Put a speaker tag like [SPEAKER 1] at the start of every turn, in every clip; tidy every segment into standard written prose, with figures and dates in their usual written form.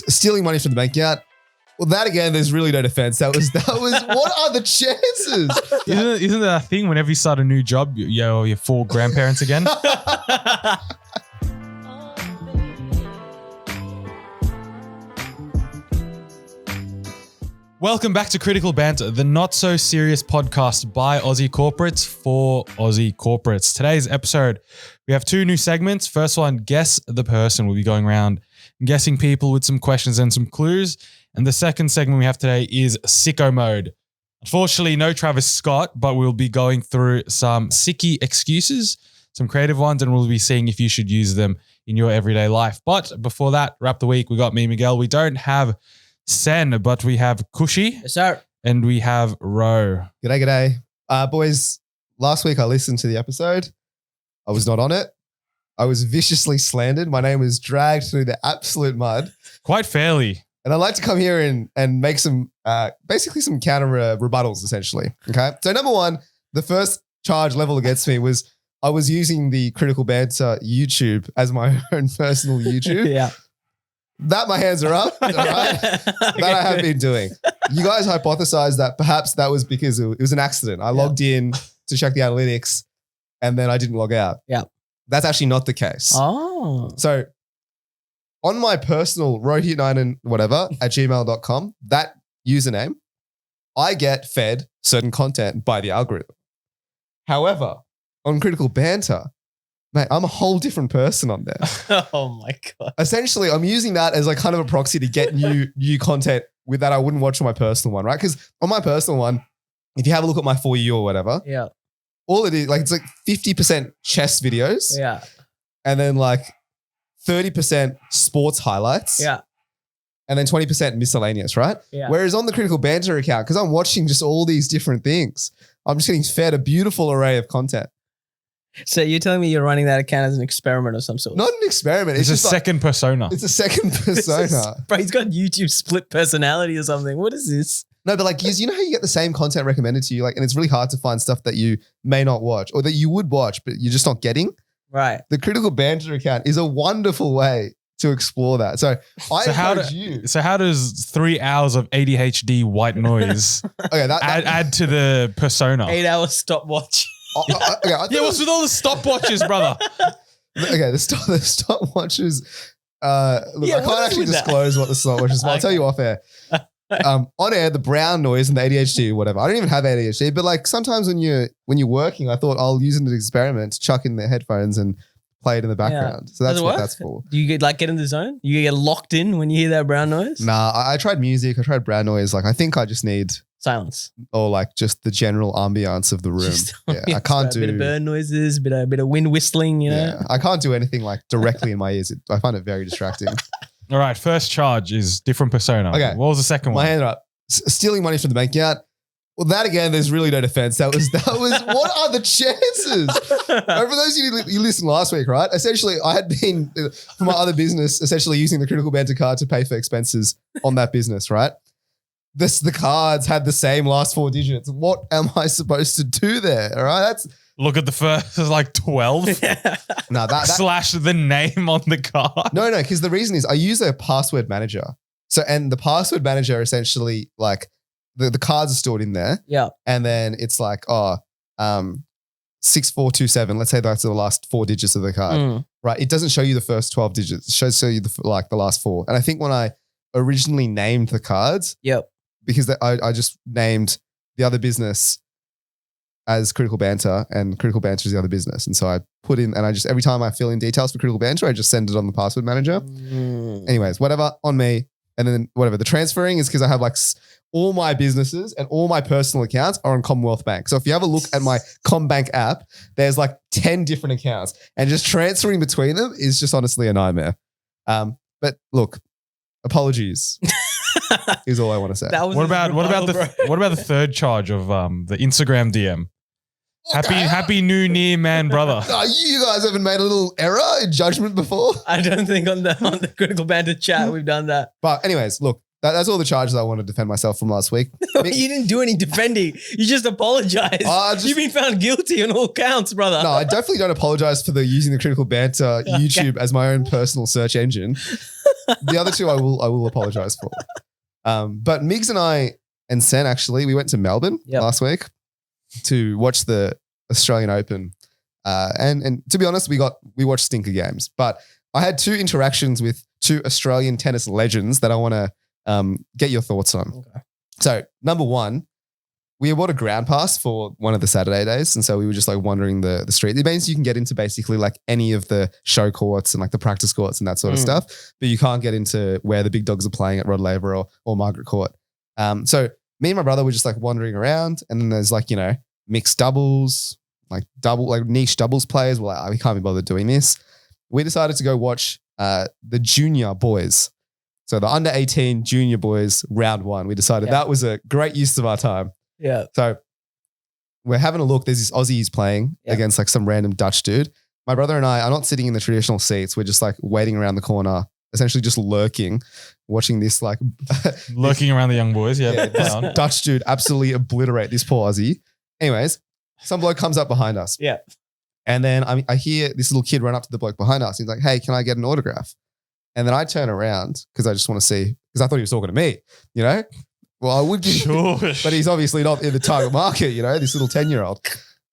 [SPEAKER 1] stealing money from the bank account. Well, that again, there's really no defense. That was. What are the chances?
[SPEAKER 2] Isn't that a thing? Whenever you start a new job, you're full grandparents again. Welcome back to Critical Banter, the not-so-serious podcast by Aussie corporates for Aussie corporates. Today's episode, we have two new segments. First one, Guess the Person. We'll be going around and guessing people with some questions and some clues. And the second segment we have today is Sicko Mode. Unfortunately, no Travis Scott, but we'll be going through some sickie excuses, some creative ones, and we'll be seeing if you should use them in your everyday life. But before that, wrap the week. We got me, Miguel. We don't have Sen, but we have Cushy.
[SPEAKER 3] Yes, sir.
[SPEAKER 2] And we have Ro.
[SPEAKER 1] G'day. Boys, last week I listened to the episode. I was not on it. I was viciously slandered. My name was dragged through the absolute mud.
[SPEAKER 2] Quite fairly.
[SPEAKER 1] And I'd like to come here and make some, basically some counter rebuttals, essentially. Okay. So number one, the first charge level against me was I was using the Critical Banter YouTube as my own personal YouTube.
[SPEAKER 3] Yeah.
[SPEAKER 1] That my hands are up. All right? That I have been doing. You guys hypothesized that perhaps that was because it was an accident. I logged in to check the analytics and then I didn't log out.
[SPEAKER 3] Yeah.
[SPEAKER 1] That's actually not the case.
[SPEAKER 3] Oh.
[SPEAKER 1] So on my personal rohit9 and whatever at gmail.com, that username, I get fed certain content by the algorithm. However, on Critical Banter, mate, I'm a whole different person on there.
[SPEAKER 3] Oh my God.
[SPEAKER 1] Essentially, I'm using that as like kind of a proxy to get new content with that I wouldn't watch on my personal one, right? Because on my personal one, if you have a look at my For You or whatever,
[SPEAKER 3] Yeah.
[SPEAKER 1] all it is, like it's like 50% chess videos
[SPEAKER 3] Yeah.
[SPEAKER 1] and then like 30% sports highlights
[SPEAKER 3] Yeah.
[SPEAKER 1] and then 20% miscellaneous, right?
[SPEAKER 3] Yeah.
[SPEAKER 1] Whereas on the Critical Banter account, because I'm watching just all these different things, I'm just getting fed a beautiful array of content.
[SPEAKER 3] So you're telling me you're running that account as an experiment of some sort?
[SPEAKER 1] Not an experiment.
[SPEAKER 2] It's a
[SPEAKER 1] just like-
[SPEAKER 2] second persona.
[SPEAKER 1] It's a second persona.
[SPEAKER 3] Bro, he's got YouTube split personality or something. What is this?
[SPEAKER 1] No, but like, you know how you get the same content recommended to you, like, and it's really hard to find stuff that you may not watch or that you would watch, but you're just not getting.
[SPEAKER 3] Right.
[SPEAKER 1] The Critical Banter account is a wonderful way to explore that. So I encourage you.
[SPEAKER 2] So how does 3 hours of ADHD white noise
[SPEAKER 1] Okay,
[SPEAKER 2] add to the persona?
[SPEAKER 3] 8-hour stopwatch.
[SPEAKER 1] Okay, I
[SPEAKER 2] Yeah, what's with all the stopwatches, brother?
[SPEAKER 1] okay, the stopwatches. Look,
[SPEAKER 3] Yeah,
[SPEAKER 1] I
[SPEAKER 3] what
[SPEAKER 1] can't
[SPEAKER 3] is
[SPEAKER 1] actually
[SPEAKER 3] with that?
[SPEAKER 1] disclose what the stopwatch is, but I'll tell you off air. On air, the brown noise and the ADHD, whatever. I don't even have ADHD, but like sometimes when you're working, I thought I'll use it as an experiment, chuck in the headphones and play it in the background. So that's
[SPEAKER 3] Does it
[SPEAKER 1] what
[SPEAKER 3] work?
[SPEAKER 1] that's for.
[SPEAKER 3] Do you get in the zone? You get locked in when you hear that brown noise?
[SPEAKER 1] Nah, I tried music. I tried brown noise. Like I think I just need,
[SPEAKER 3] Silence.
[SPEAKER 1] or like just the general ambiance of the room.
[SPEAKER 3] Just-
[SPEAKER 1] Yeah, I can't
[SPEAKER 3] a bit of bird noises, bit of wind whistling, you know?
[SPEAKER 1] Yeah, I can't do anything like directly in my ears. I find it very distracting.
[SPEAKER 2] All right, first charge is different persona.
[SPEAKER 1] Okay.
[SPEAKER 2] What was the second
[SPEAKER 1] My
[SPEAKER 2] one?
[SPEAKER 1] hand are up. Stealing money from the bank account. Well, that again, there's really no defense. That was. What are the chances? For those of you listened last week, right? Essentially, I had been for my other business, essentially using the Critical Banter card to pay for expenses on that business, right? The cards had the same last 4 digits. What am I supposed to do there? All right,
[SPEAKER 2] Look at the first like 12
[SPEAKER 1] no that
[SPEAKER 2] slash the name on the card.
[SPEAKER 1] no, because the reason is I use a password manager. So, and the password manager essentially like the cards are stored in there.
[SPEAKER 3] Yeah.
[SPEAKER 1] And then it's like, 6427. Let's say that's the last 4 digits of the card,
[SPEAKER 3] Mm.
[SPEAKER 1] right? It doesn't show you the first 12 digits. It shows you the last 4. And I think when I originally named the cards,
[SPEAKER 3] Yep.
[SPEAKER 1] because I just named the other business as Critical Banter and Critical Banter is the other business. And so I put in, and I just, every time I fill in details for Critical Banter, I just send it on the password manager.
[SPEAKER 3] Mm.
[SPEAKER 1] Anyways, whatever, on me. And then whatever. The transferring is because I have like all my businesses and all my personal accounts are on Commonwealth Bank. So if you have a look at my CommBank app, there's like 10 different accounts and just transferring between them is just honestly a nightmare. But look, apologies is all I want to say.
[SPEAKER 3] That was
[SPEAKER 2] What
[SPEAKER 3] his
[SPEAKER 2] about
[SPEAKER 3] rebuttal, bro.
[SPEAKER 2] what about the third charge of the Instagram DM? Happy New Year, man, brother.
[SPEAKER 1] Oh, you guys haven't made a little error in judgment before?
[SPEAKER 3] I don't think on the Critical Banter chat we've done that.
[SPEAKER 1] But anyways, look, That's all the charges I want to defend myself from last week.
[SPEAKER 3] You didn't do any defending. You just apologized. You've been found guilty on all counts, brother.
[SPEAKER 1] No, I definitely don't apologize for using the Critical Banter YouTube as my own personal search engine. The other two I will apologize for. But Migs and I and Sen actually, we went to Melbourne last week to watch the Australian Open. And to be honest, we watched stinker games. But I had two interactions with two Australian tennis legends that I want to get your thoughts on.
[SPEAKER 3] Okay.
[SPEAKER 1] So number one, we bought a ground pass for one of the Saturday days. And so we were just like wandering the street. It means you can get into basically like any of the show courts and like the practice courts and that sort of stuff, but you can't get into where the big dogs are playing at Rod Laver or Margaret Court. So me and my brother were just like wandering around, and then there's like, mixed doubles, like niche doubles players. We're like, we can't be bothered doing this. We decided to go watch the junior boys. So the under 18 junior boys round one. We decided that was a great use of our time.
[SPEAKER 3] Yeah.
[SPEAKER 1] So we're having a look. There's this Aussie who's playing against like some random Dutch dude. My brother and I are not sitting in the traditional seats. We're just like waiting around the corner, essentially just lurking, watching this like
[SPEAKER 2] lurking around the young boys. Yeah.
[SPEAKER 1] This Dutch dude absolutely obliterate this poor Aussie. Anyways, some bloke comes up behind us.
[SPEAKER 3] Yeah.
[SPEAKER 1] And then I hear this little kid run up to the bloke behind us. He's like, "Hey, can I get an autograph?" And then I turn around because I just want to see, because I thought he was talking to me, Well, I would give
[SPEAKER 2] Sure.
[SPEAKER 1] but he's obviously not in the target market, this little 10-year-old.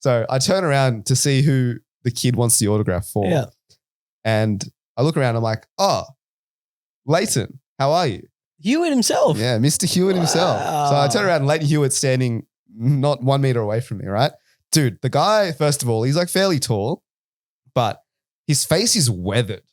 [SPEAKER 1] So I turn around to see who the kid wants the autograph for.
[SPEAKER 3] Yeah.
[SPEAKER 1] And I look around, I'm like, "Oh, Leighton, how are you?"
[SPEAKER 3] Hewitt himself.
[SPEAKER 1] Yeah, Mr. Hewitt himself. So I turn around and Leighton Hewitt's standing not 1 meter away from me, right? Dude, the guy, first of all, he's like fairly tall, but his face is weathered.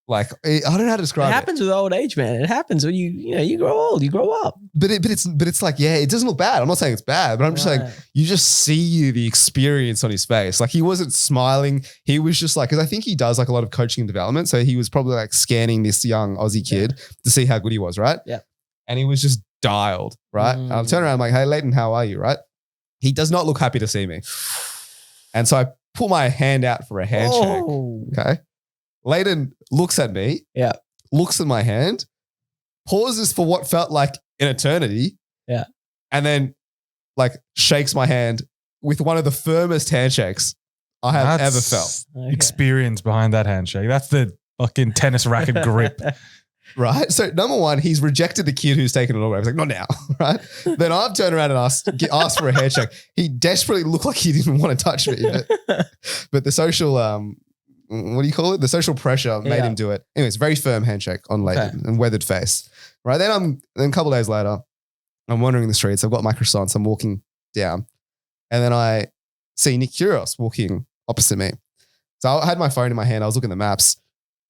[SPEAKER 1] Like, I don't know how to describe it.
[SPEAKER 3] It happens with old age, man. It happens when you grow old, you grow up.
[SPEAKER 1] But it's like, it doesn't look bad. I'm not saying it's bad, but I'm just saying you just see the experience on his face. Like, he wasn't smiling. He was just like, because I think he does like a lot of coaching and development. So he was probably like scanning this young Aussie kid to see how good he was, right?
[SPEAKER 3] Yeah.
[SPEAKER 1] And he was just dialed, right? And I'll turn around, I'm like, "Hey, Leighton, how are you?" Right? He does not look happy to see me. And so I pull my hand out for a handshake.
[SPEAKER 3] Oh.
[SPEAKER 1] Okay. Leighton looks at me, looks at my hand, pauses for what felt like an eternity, and then like shakes my hand with one of the firmest handshakes I have ever felt.
[SPEAKER 3] Okay.
[SPEAKER 2] Experience behind that handshake. That's the fucking tennis racket grip.
[SPEAKER 1] Right? So number one, he's rejected the kid who's taken an autograph. He's like, "Not now," right? Then I've turned around and asked for a handshake. He desperately looked like he didn't want to touch me, but the social what do you call it? The social pressure made him do it. Anyways, very firm handshake on Leighton and weathered face. Right. Then a couple of days later, I'm wandering the streets. I've got my croissants. I'm walking down. And then I see Nick Kyrgios walking opposite me. So I had my phone in my hand. I was looking at the maps.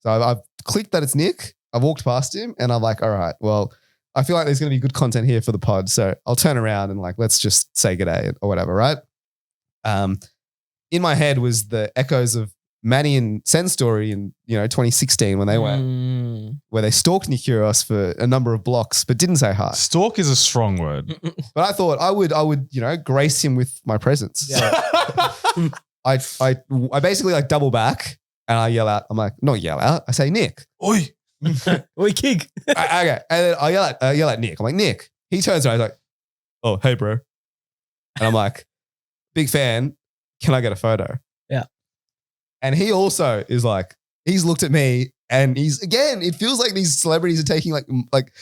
[SPEAKER 1] So I've clicked that it's Nick. I've walked past him and I'm like, all right, well, I feel like there's going to be good content here for the pod. So I'll turn around and like, let's just say g'day or whatever. Right. In my head was the echoes of Manny and Sen's story in 2016 when they went, where they stalked Nick Kyrgios for a number of blocks, but didn't say hi.
[SPEAKER 2] Stalk is a strong word.
[SPEAKER 1] But I thought I would grace him with my presence.
[SPEAKER 3] Yeah.
[SPEAKER 1] So I basically like double back and I yell out. I'm like, not yell out. I say, "Nick,
[SPEAKER 2] Oi,
[SPEAKER 3] oi, kick."
[SPEAKER 1] Okay, and then I yell at Nick. I'm like, "Nick." He turns around. He's like, "Oh, hey, bro," and I'm like, "Big fan. Can I get a photo?"
[SPEAKER 3] Yeah.
[SPEAKER 1] And he also is like, he's looked at me and it feels like these celebrities are taking like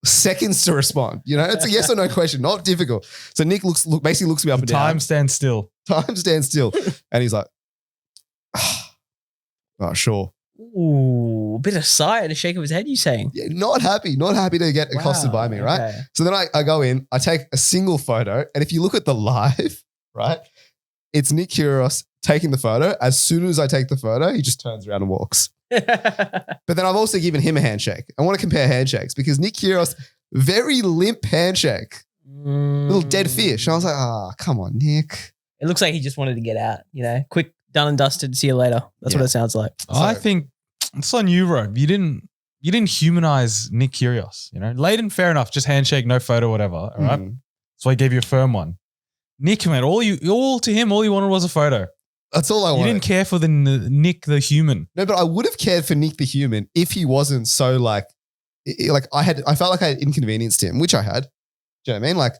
[SPEAKER 1] seconds to respond. It's a yes or no question, not difficult. So Nick basically looks me up and down.
[SPEAKER 2] time stands still.
[SPEAKER 1] Time stands still. And he's like, "Oh, sure."
[SPEAKER 3] Ooh, a bit of sigh and a shake of his head, you saying?
[SPEAKER 1] Yeah, not happy to get accosted by me, right?
[SPEAKER 3] Okay.
[SPEAKER 1] So then I go in, I take a single photo. And if you look at the live, right, it's Nick Kyrgios taking the photo. As soon as I take the photo, he just turns around and walks. But then I've also given him a handshake. I want to compare handshakes because Nick Kyrgios, very limp handshake, little dead fish. And I was like, come on, Nick.
[SPEAKER 3] It looks like he just wanted to get out, quick, done and dusted. See you later. That's what it sounds like.
[SPEAKER 2] I think it's on you, bro. You didn't humanize Nick Kyrgios. Leighton, fair enough. Just handshake, no photo, whatever. All right. So I gave you a firm one. Nick, man, all you wanted was a photo.
[SPEAKER 1] That's all I wanted.
[SPEAKER 2] You didn't care for the Nick the human.
[SPEAKER 1] No, but I would have cared for Nick the human if he wasn't so like like I felt like I had inconvenienced him, which I had. Do you know what I mean? Like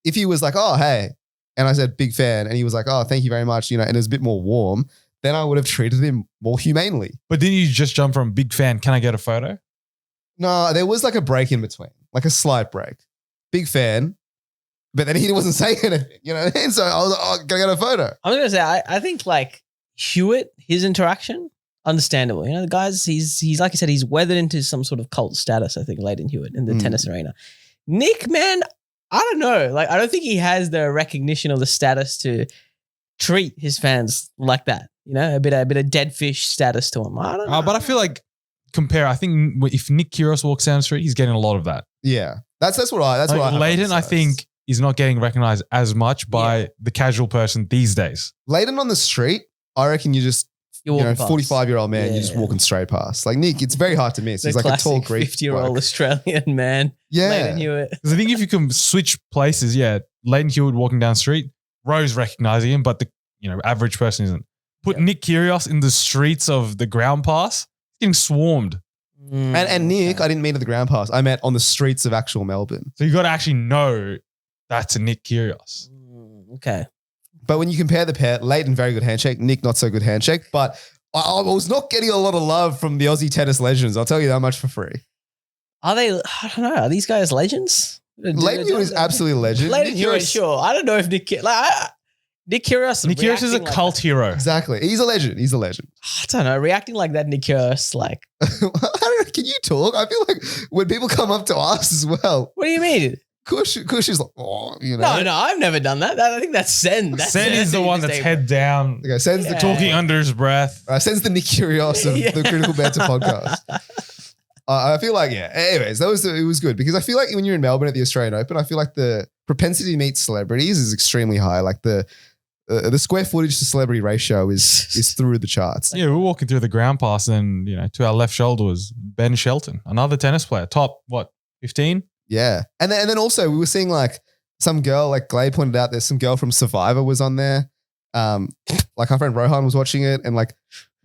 [SPEAKER 1] if he was like, oh, hey, and I said, big fan, and he was like, oh, thank you very much, and it was a bit more warm, then I would have treated him more humanely.
[SPEAKER 2] But didn't you just jump from big fan, can I get a photo?
[SPEAKER 1] No, there was like a break in between, like a slight break. Big fan, but then he wasn't saying anything, you know what I mean? So I was like, oh, can I get a photo?
[SPEAKER 3] I was going to say, I think like Hewitt, his interaction, understandable. The guys, he's like I said, he's weathered into some sort of cult status, I think, Leighton Hewitt in the tennis arena. Nick, man, I don't know. Like, I don't think he has the recognition or the status to treat his fans like that. A bit of dead fish status to him. I don't know.
[SPEAKER 2] But I feel like I think if Nick Kyrgios walks down the street, he's getting a lot of that.
[SPEAKER 1] Yeah, that's what I.
[SPEAKER 2] Leighton, I think, is not getting recognized as much by the casual person these days.
[SPEAKER 1] Leighton on the street, I reckon you just. 45-year-old man, you're just walking straight past. Like Nick, it's very hard to miss. He's like a tall Greek
[SPEAKER 3] 50-year-old Australian man.
[SPEAKER 1] Yeah.
[SPEAKER 3] Leighton Hewitt.
[SPEAKER 2] Because I think if you can switch places, Leighton Hewitt walking down the street, Rose recognizing him, but the average person isn't. Put Nick Kyrgios in the streets of the ground pass, he's getting swarmed.
[SPEAKER 1] And Nick, I didn't mean at the ground pass. I meant on the streets of actual Melbourne.
[SPEAKER 2] So you got to actually know that's a Nick Kyrgios.
[SPEAKER 3] Okay.
[SPEAKER 1] But when you compare the pair, Leighton, very good handshake. Nick, not so good handshake. But I was not getting a lot of love from the Aussie tennis legends. I'll tell you that much for free.
[SPEAKER 3] Are they? I don't know. Are these guys legends?
[SPEAKER 1] Leighton Hewitt is absolutely a legend.
[SPEAKER 3] Leighton Hewitt, sure. I don't know if Nick Kyrgios. Nick Kyrgios
[SPEAKER 2] is a cult hero.
[SPEAKER 1] Exactly. He's a legend.
[SPEAKER 3] I don't know. Reacting like that, Nick Kyrgios, like.
[SPEAKER 1] Can you talk? I feel like when people come up to us as well.
[SPEAKER 3] What do you mean?
[SPEAKER 1] Kush is like, oh,
[SPEAKER 3] No, I've never done that. I think that's Sen.
[SPEAKER 2] Sen is the one that's head down.
[SPEAKER 1] Okay, Sen's the
[SPEAKER 2] talking under his breath.
[SPEAKER 1] Sen's the Nick Kyrgios of the Critical Banter podcast. I feel like, anyways, it was good because I feel like when you're in Melbourne at the Australian Open, I feel like the propensity to meet celebrities is extremely high. Like the square footage to celebrity ratio is through the charts.
[SPEAKER 2] Yeah, we're walking through the ground pass and, to our left shoulder was Ben Shelton, another tennis player, top, 15?
[SPEAKER 1] Yeah. And then also we were seeing like some girl, like Glade pointed out, there's some girl from Survivor was on there. Like our friend Rohan was watching it and like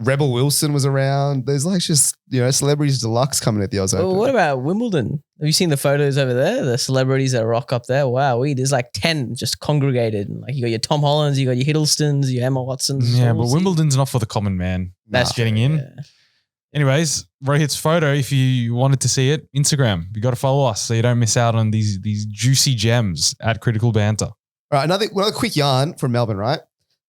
[SPEAKER 1] Rebel Wilson was around. There's like just, celebrities deluxe coming at the Oz Open.
[SPEAKER 3] Well, what about Wimbledon? Have you seen the photos over there? The celebrities that rock up there? Wow, there's like 10 just congregated. And like you got your Tom Hollands, you got your Hiddlestons, your Emma Watsons.
[SPEAKER 2] Yeah, but Wimbledon's not for the common man. That's getting in. Yeah. Anyways, Rohit's photo, if you wanted to see it, Instagram. You got to follow us so you don't miss out on these juicy gems at Critical Banter.
[SPEAKER 1] All right, another quick yarn from Melbourne, right?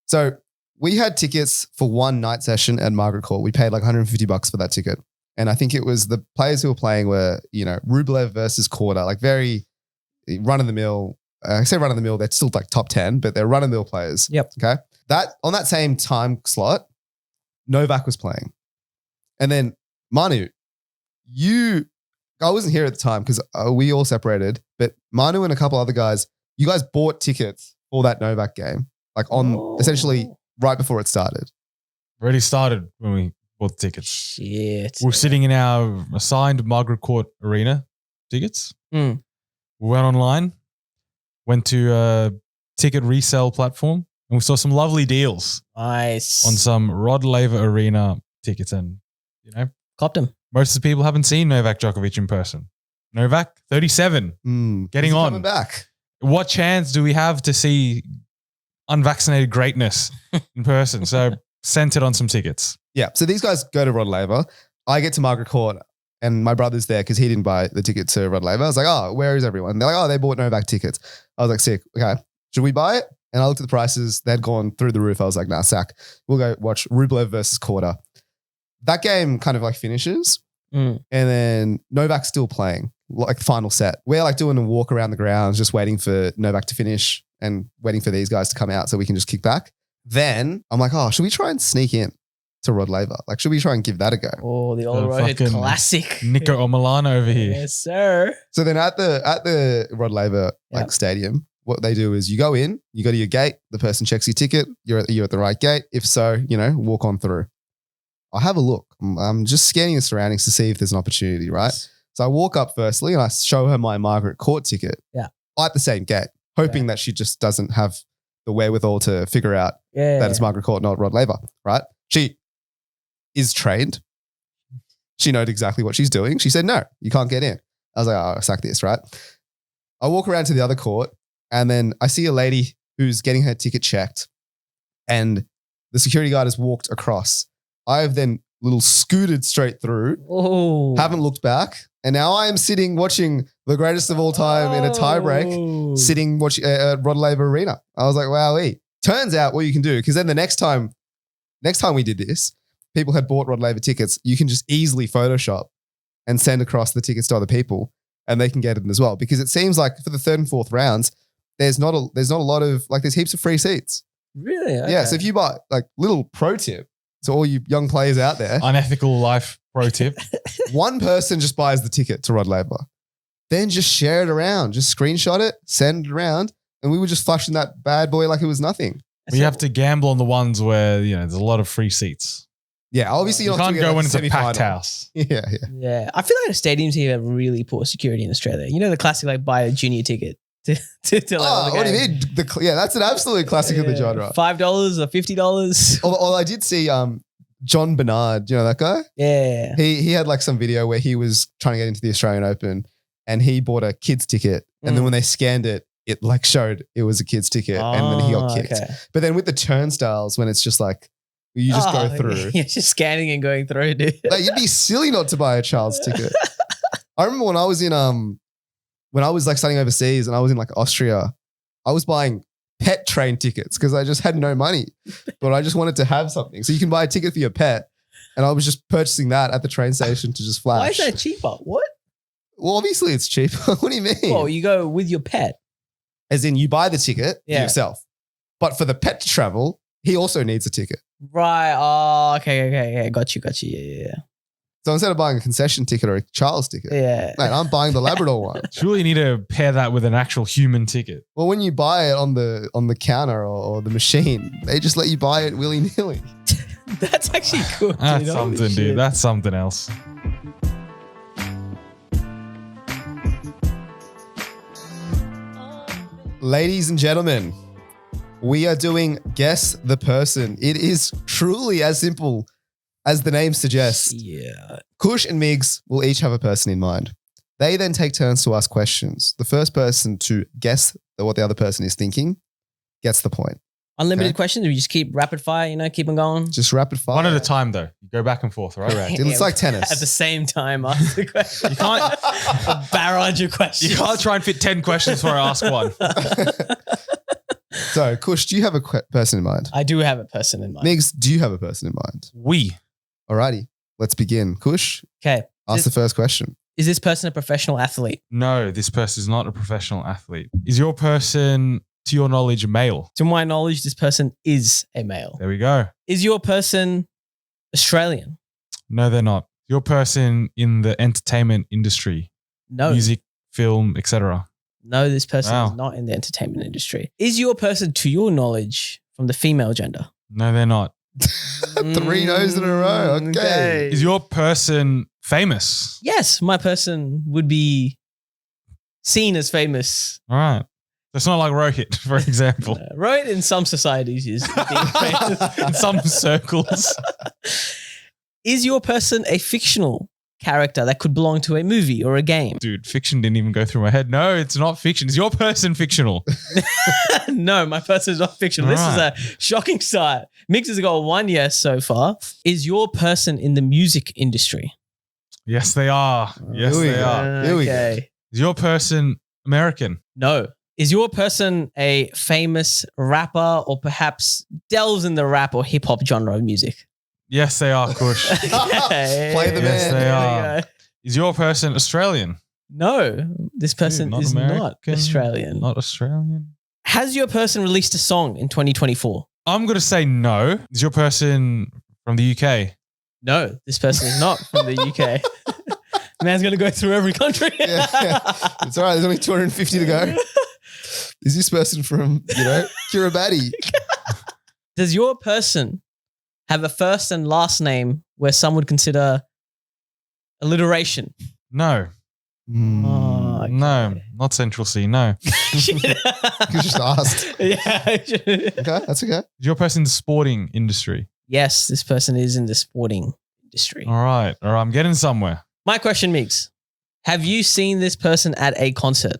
[SPEAKER 1] So we had tickets for one night session at Margaret Court. We paid like $150 for that ticket. And I think it was the players who were playing were, Rublev versus Korda, like very run-of-the-mill. I say run-of-the-mill, they're still like top 10, but they're run-of-the-mill players.
[SPEAKER 3] Yep.
[SPEAKER 1] Okay. On that same time slot, Novak was playing. And then Manu, I wasn't here at the time because we all separated, but Manu and a couple other guys, you guys bought tickets for that Novak game, like essentially right before it started.
[SPEAKER 2] Already started when we bought the tickets.
[SPEAKER 3] Shit.
[SPEAKER 2] We're sitting in our assigned Margaret Court Arena tickets. We went online, went to a ticket resale platform, and we saw some lovely deals.
[SPEAKER 3] Nice.
[SPEAKER 2] On some Rod Laver Arena tickets and,
[SPEAKER 3] copped them.
[SPEAKER 2] Most of the people haven't seen Novak Djokovic in person. Novak, 37, getting on.
[SPEAKER 1] Coming back.
[SPEAKER 2] What chance do we have to see unvaccinated greatness in person? So sent it on some tickets.
[SPEAKER 1] Yeah. So these guys go to Rod Laver. I get to Margaret Court and my brother's there because he didn't buy the ticket to Rod Laver. I was like, oh, where is everyone? They're like, oh, they bought Novak tickets. I was like, sick. Okay. Should we buy it? And I looked at the prices. They'd gone through the roof. I was like, nah, sack. We'll go watch Rublev versus Korda. That game kind of like finishes and then Novak's still playing, like the final set. We're like doing a walk around the grounds, just waiting for Novak to finish and waiting for these guys to come out so we can just kick back. Then I'm like, oh, should we try and sneak in to Rod Laver? Like, should we try and give that a go?
[SPEAKER 3] Oh, the old Rohit classic.
[SPEAKER 2] Nico Omilana over here.
[SPEAKER 3] Yes, sir.
[SPEAKER 1] So then at the Rod Laver stadium, what they do is you go in, you go to your gate, the person checks your ticket, you're at the right gate. If so, walk on through. I'll have a look. I'm just scanning the surroundings to see if there's an opportunity, right? So I walk up firstly and I show her my Margaret Court ticket at the same gate, hoping that she just doesn't have the wherewithal to figure out that it's Margaret Court, not Rod Laver, right? She is trained. She knows exactly what she's doing. She said, no, you can't get in. I was like, oh, sack this, right? I walk around to the other court and then I see a lady who's getting her ticket checked and the security guard has walked across. I've then little scooted straight through, haven't looked back. And now I am sitting watching the greatest of all time in a tie break, sitting watching Rod Laver Arena. I was like, wowee. Turns out what you can do, because then the next time we did this, people had bought Rod Laver tickets. You can just easily Photoshop and send across the tickets to other people and they can get it as well. Because it seems like for the third and fourth rounds, there's not a lot of, like there's heaps of free seats.
[SPEAKER 3] Really? Okay.
[SPEAKER 1] Yeah. So if you buy, like, little pro tip to all you young players out there.
[SPEAKER 2] Unethical life pro tip.
[SPEAKER 1] One person just buys the ticket to Rod Laver. Then just share it around. Just screenshot it, send it around. And we were just flushing that bad boy like it was nothing.
[SPEAKER 2] We have to gamble on the ones where, there's a lot of free seats.
[SPEAKER 1] Yeah, obviously
[SPEAKER 2] You can't go when it's a packed house.
[SPEAKER 1] Yeah.
[SPEAKER 3] Yeah. I feel like the stadiums here have really poor security in Australia. You know the classic, like, buy a junior ticket to like,
[SPEAKER 1] what do you mean? That's an absolute classic of the genre.
[SPEAKER 3] $5 or $50.
[SPEAKER 1] Although I did see John Bernard, do you know that guy?
[SPEAKER 3] Yeah.
[SPEAKER 1] He had like some video where he was trying to get into the Australian Open and he bought a kid's ticket. And then when they scanned it, it like showed it was a kid's ticket and then he got kicked. Okay. But then with the turnstiles, when it's just like, you just go through.
[SPEAKER 3] You're just scanning and going through, dude.
[SPEAKER 1] Like, you'd be silly not to buy a child's ticket. I remember when I was like studying overseas and I was in like Austria, I was buying pet train tickets because I just had no money, but I just wanted to have something. So you can buy a ticket for your pet. And I was just purchasing that at the train station to just flash.
[SPEAKER 3] Why is that cheaper? What?
[SPEAKER 1] Well, obviously it's cheaper. What do you mean?
[SPEAKER 3] Well, you go with your pet.
[SPEAKER 1] As in you buy the ticket for yourself. But for the pet to travel, he also needs a ticket.
[SPEAKER 3] Right. Oh, okay. Got you. Yeah.
[SPEAKER 1] So instead of buying a concession ticket or a child's ticket, mate, I'm buying the Labrador one.
[SPEAKER 2] Surely you need to pair that with an actual human ticket.
[SPEAKER 1] Well, when you buy it on the counter or the machine, they just let you buy it willy-nilly.
[SPEAKER 3] That's actually cool.
[SPEAKER 2] That's something, dude. That's something else.
[SPEAKER 1] Ladies and gentlemen, we are doing Guess the Person. It is truly as simple as the name suggests.
[SPEAKER 3] Yeah.
[SPEAKER 1] Kush and Migs will each have a person in mind. They then take turns to ask questions. The first person to guess what the other person is thinking gets the point.
[SPEAKER 3] Unlimited questions? Or you just keep rapid fire, keep them going?
[SPEAKER 1] Just rapid fire.
[SPEAKER 2] One at a time, though. You go back and forth, right?
[SPEAKER 1] Correct. It's like tennis.
[SPEAKER 3] At the same time, ask the question.
[SPEAKER 2] You can't
[SPEAKER 3] a barrage of questions.
[SPEAKER 2] You can't try and fit 10 questions before I ask one.
[SPEAKER 1] So, Kush, do you have a person in mind?
[SPEAKER 3] I do have a person in mind.
[SPEAKER 1] Migs, do you have a person in mind? Alrighty, let's begin. Kush,
[SPEAKER 3] okay.
[SPEAKER 1] Ask the first question.
[SPEAKER 3] Is this person a professional athlete?
[SPEAKER 2] No, this person is not a professional athlete. Is your person, to your knowledge, male?
[SPEAKER 3] To my knowledge, this person is a male.
[SPEAKER 2] There we go.
[SPEAKER 3] Is your person Australian?
[SPEAKER 2] No, they're not. Your person in the entertainment industry?
[SPEAKER 3] No.
[SPEAKER 2] Music, film, etc.
[SPEAKER 3] No, this person is not in the entertainment industry. Is your person, to your knowledge, from the female gender?
[SPEAKER 2] No, they're not.
[SPEAKER 1] 3 no's in a row. Okay.
[SPEAKER 2] Is your person famous?
[SPEAKER 3] Yes, my person would be seen as famous.
[SPEAKER 2] All right. It's not like Rohit, for example.
[SPEAKER 3] Rohit in some societies is famous.
[SPEAKER 2] In some circles.
[SPEAKER 3] Is your person a fictional character that could belong to a movie or a game?
[SPEAKER 2] Dude, fiction didn't even go through my head. No, it's not fiction. Is your person fictional?
[SPEAKER 3] No, my person is not fictional. This is a shocking start. Mix has got 1 yes so far. Is your person in the music industry?
[SPEAKER 2] Yes, they are. Yes, they are.
[SPEAKER 1] Here we go.
[SPEAKER 2] Is your person American?
[SPEAKER 3] No. Is your person a famous rapper or perhaps delves in the rap or hip hop genre of music?
[SPEAKER 2] Yes, they are, Kush.
[SPEAKER 1] Play the man.
[SPEAKER 2] Yes, they are. Is your person Australian?
[SPEAKER 3] No, this person is not Australian.
[SPEAKER 2] Not Australian.
[SPEAKER 3] Has your person released a song in 2024?
[SPEAKER 2] I'm going to say no. Is your person from the UK?
[SPEAKER 3] No, this person is not from the UK. Man's going to go through every country.
[SPEAKER 1] Yeah. It's all right. There's only 250 to go. Is this person from, Kiribati?
[SPEAKER 3] Does your person have a first and last name where some would consider alliteration?
[SPEAKER 2] No.
[SPEAKER 3] Oh, okay.
[SPEAKER 2] No, not Central C. No.
[SPEAKER 1] You just asked.
[SPEAKER 3] Yeah.
[SPEAKER 1] Okay, that's okay.
[SPEAKER 2] Is your person in the sporting industry?
[SPEAKER 3] Yes, this person is in the sporting industry.
[SPEAKER 2] All right. I'm getting somewhere.
[SPEAKER 3] My question, Meeks. Have you seen this person at a concert?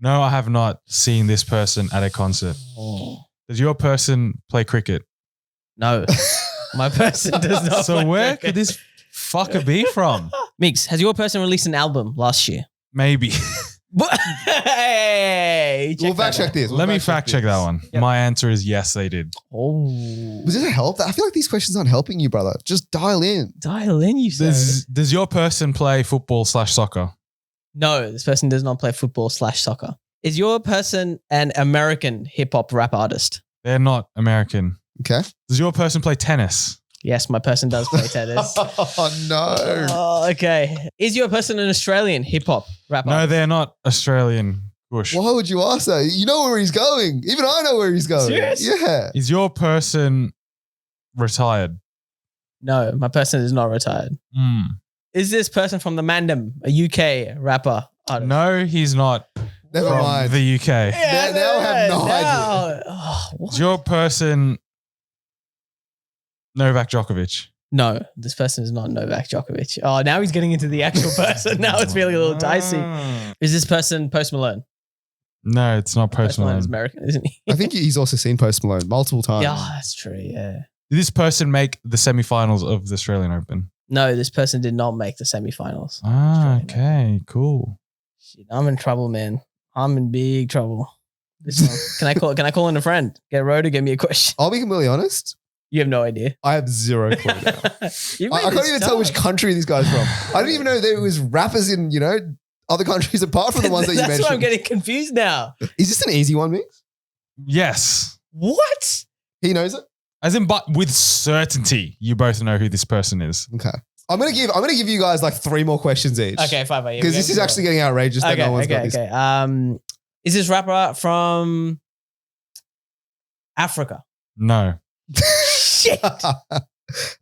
[SPEAKER 2] No, I have not seen this person at a concert. Does your person play cricket?
[SPEAKER 3] No. My person does not
[SPEAKER 2] So
[SPEAKER 3] play
[SPEAKER 2] where
[SPEAKER 3] cricket.
[SPEAKER 2] could this fucker be from?
[SPEAKER 3] Meeks, has your person released an album last year?
[SPEAKER 2] Maybe.
[SPEAKER 3] Hey,
[SPEAKER 1] We'll fact check this.
[SPEAKER 2] Let me fact check that one.
[SPEAKER 3] Yep.
[SPEAKER 2] My answer is yes, they did.
[SPEAKER 3] Oh.
[SPEAKER 1] Does it help? I feel like these questions aren't helping you, brother. Just dial in.
[SPEAKER 3] Dial in, you say.
[SPEAKER 2] Does your person play football/soccer?
[SPEAKER 3] No, this person does not play football/soccer. Is your person an American hip hop rap artist?
[SPEAKER 2] They're not American.
[SPEAKER 1] Okay.
[SPEAKER 2] Does your person play tennis?
[SPEAKER 3] Yes, my person does play tennis.
[SPEAKER 1] Oh, no.
[SPEAKER 3] Oh, okay. Is your person an Australian hip hop rap
[SPEAKER 2] No,
[SPEAKER 3] artist?
[SPEAKER 2] they're not Australian. Bush.
[SPEAKER 1] Why would you ask that? You know where he's going. Even I know where he's going.
[SPEAKER 3] Serious?
[SPEAKER 1] Yeah.
[SPEAKER 2] Is your person retired?
[SPEAKER 3] No, my person is not retired.
[SPEAKER 2] Hmm.
[SPEAKER 3] Is this person from the Mandem, a UK rapper artist?
[SPEAKER 2] No, he's not
[SPEAKER 1] Never
[SPEAKER 2] from
[SPEAKER 1] mind.
[SPEAKER 2] the UK.
[SPEAKER 1] Now I have no idea.
[SPEAKER 3] Oh, what?
[SPEAKER 2] Is your person Novak Djokovic?
[SPEAKER 3] No, this person is not Novak Djokovic. Oh, now he's getting into the actual person. Now it's feeling a little dicey.
[SPEAKER 2] Ah.
[SPEAKER 3] Is this person Post Malone?
[SPEAKER 2] No, it's not Post Malone.
[SPEAKER 3] is American, isn't he?
[SPEAKER 1] I think he's also seen Post Malone multiple times.
[SPEAKER 3] Yeah, that's true. Yeah.
[SPEAKER 2] Did this person make the semifinals of the Australian Open?
[SPEAKER 3] No, this person did not make the semifinals.
[SPEAKER 2] Ah,
[SPEAKER 3] Australian
[SPEAKER 2] okay, cool.
[SPEAKER 3] Shit, I'm in trouble, man. I'm in big trouble. This one. Can I call in a friend? Get Ro to give me a question.
[SPEAKER 1] I'll be completely honest.
[SPEAKER 3] You have no idea.
[SPEAKER 1] I have zero clue now. I can't even tell which country this guy's from. I didn't even know there was rappers in, other countries apart from the ones that you
[SPEAKER 3] That's
[SPEAKER 1] mentioned.
[SPEAKER 3] why I'm getting confused now.
[SPEAKER 1] Is this an easy one, Mix?
[SPEAKER 2] Yes.
[SPEAKER 3] What?
[SPEAKER 1] He knows it?
[SPEAKER 2] As in, but with certainty, you both know who this person is.
[SPEAKER 1] Okay. I'm gonna give you guys like 3 more questions each.
[SPEAKER 3] Okay, fine.
[SPEAKER 1] Because this is actually getting outrageous that no one's got this.
[SPEAKER 3] Okay. Is this rapper from Africa?
[SPEAKER 2] No.
[SPEAKER 3] Shit.
[SPEAKER 1] At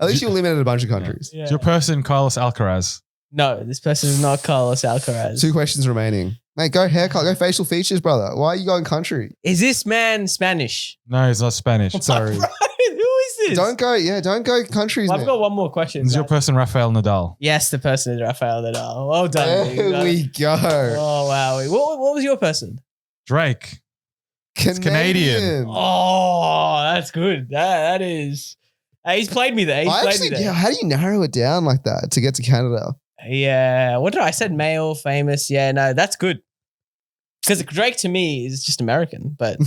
[SPEAKER 1] least you eliminated a bunch of countries.
[SPEAKER 3] Yeah.
[SPEAKER 2] Is your person Carlos Alcaraz?
[SPEAKER 3] No, this person is not Carlos Alcaraz.
[SPEAKER 1] 2 questions remaining. Mate, go haircut, go facial features, brother. Why are you going country?
[SPEAKER 3] Is this man Spanish?
[SPEAKER 2] No, he's not Spanish.
[SPEAKER 1] Sorry.
[SPEAKER 3] Who is this?
[SPEAKER 1] Don't go countries,
[SPEAKER 3] Well, I've
[SPEAKER 1] man.
[SPEAKER 3] got one more question.
[SPEAKER 2] Is your person Rafael Nadal?
[SPEAKER 3] Yes, the person is Rafael Nadal. Well done. dude.
[SPEAKER 1] There we go.
[SPEAKER 3] Oh, wow. What was your person?
[SPEAKER 2] Drake.
[SPEAKER 1] Canadian.
[SPEAKER 3] Oh, that's good. That is. He's played me there.
[SPEAKER 1] How do you narrow it down like that to get to Canada?
[SPEAKER 3] Yeah. What did I said? Male, famous. Yeah, no, that's good. Because Drake to me is just American, but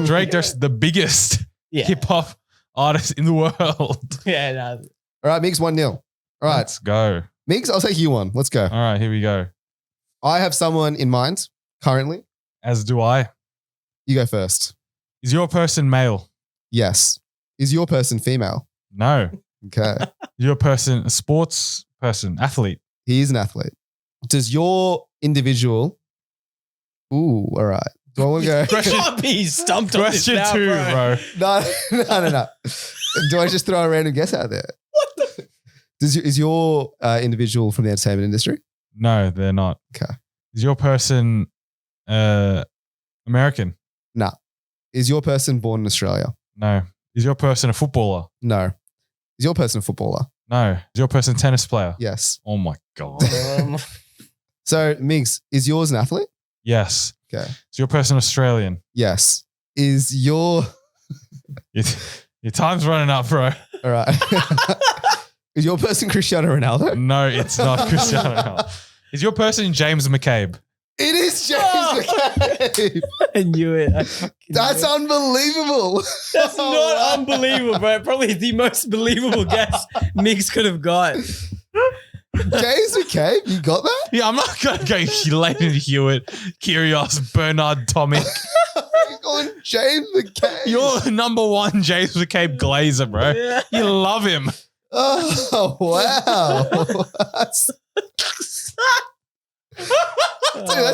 [SPEAKER 2] Drake, just the biggest
[SPEAKER 3] yeah,
[SPEAKER 2] hip hop artist in the world.
[SPEAKER 3] yeah. No.
[SPEAKER 1] All right, Migs 1-0. All right,
[SPEAKER 2] Let's go.
[SPEAKER 1] Migs, I'll take you one. Let's go.
[SPEAKER 2] All right, here we go.
[SPEAKER 1] I have someone in mind currently.
[SPEAKER 2] As do I.
[SPEAKER 1] You go first.
[SPEAKER 2] Is your person male?
[SPEAKER 1] Yes. Is your person female?
[SPEAKER 2] No.
[SPEAKER 1] Okay.
[SPEAKER 2] Is your person a sports person, athlete?
[SPEAKER 1] He is an athlete. Does your individual... Ooh, all right. Do I want to go...
[SPEAKER 2] Question-
[SPEAKER 3] Can't be stumped on this
[SPEAKER 2] Question
[SPEAKER 3] now,
[SPEAKER 2] 2, bro.
[SPEAKER 1] No. Do I just throw a random guess out there? What the... Is your individual from the entertainment industry?
[SPEAKER 2] No, they're not.
[SPEAKER 1] Okay.
[SPEAKER 2] Is your person American?
[SPEAKER 1] No. Is your person born in Australia?
[SPEAKER 2] No. Is your person a footballer?
[SPEAKER 1] No. Is your person a footballer?
[SPEAKER 2] No. Is your person a tennis player?
[SPEAKER 1] Yes.
[SPEAKER 2] Oh my God.
[SPEAKER 1] So, Migs, is yours an athlete?
[SPEAKER 2] Yes.
[SPEAKER 1] Okay.
[SPEAKER 2] Is your person Australian?
[SPEAKER 1] Yes. Is your...
[SPEAKER 2] Your time's running up, bro.
[SPEAKER 1] All right. Is your person Cristiano Ronaldo?
[SPEAKER 2] No, it's not Cristiano Ronaldo. Is your person James McCabe?
[SPEAKER 1] It is James
[SPEAKER 3] Oh.
[SPEAKER 1] McCabe.
[SPEAKER 3] I knew it. I fucking
[SPEAKER 1] That's
[SPEAKER 3] knew it.
[SPEAKER 1] unbelievable.
[SPEAKER 3] That's
[SPEAKER 1] Oh,
[SPEAKER 3] not
[SPEAKER 1] wow.
[SPEAKER 3] unbelievable, bro. Probably the most believable guess Mix could have got.
[SPEAKER 1] James McCabe, you got that?
[SPEAKER 2] Yeah, I'm not going to go Leighton Hewitt, Kyrgios, Bernard Tomic.
[SPEAKER 1] You're going James McCabe.
[SPEAKER 2] You're number 1 James McCabe Glazer, bro.
[SPEAKER 3] Yeah.
[SPEAKER 2] You love him.
[SPEAKER 1] Oh, wow. That's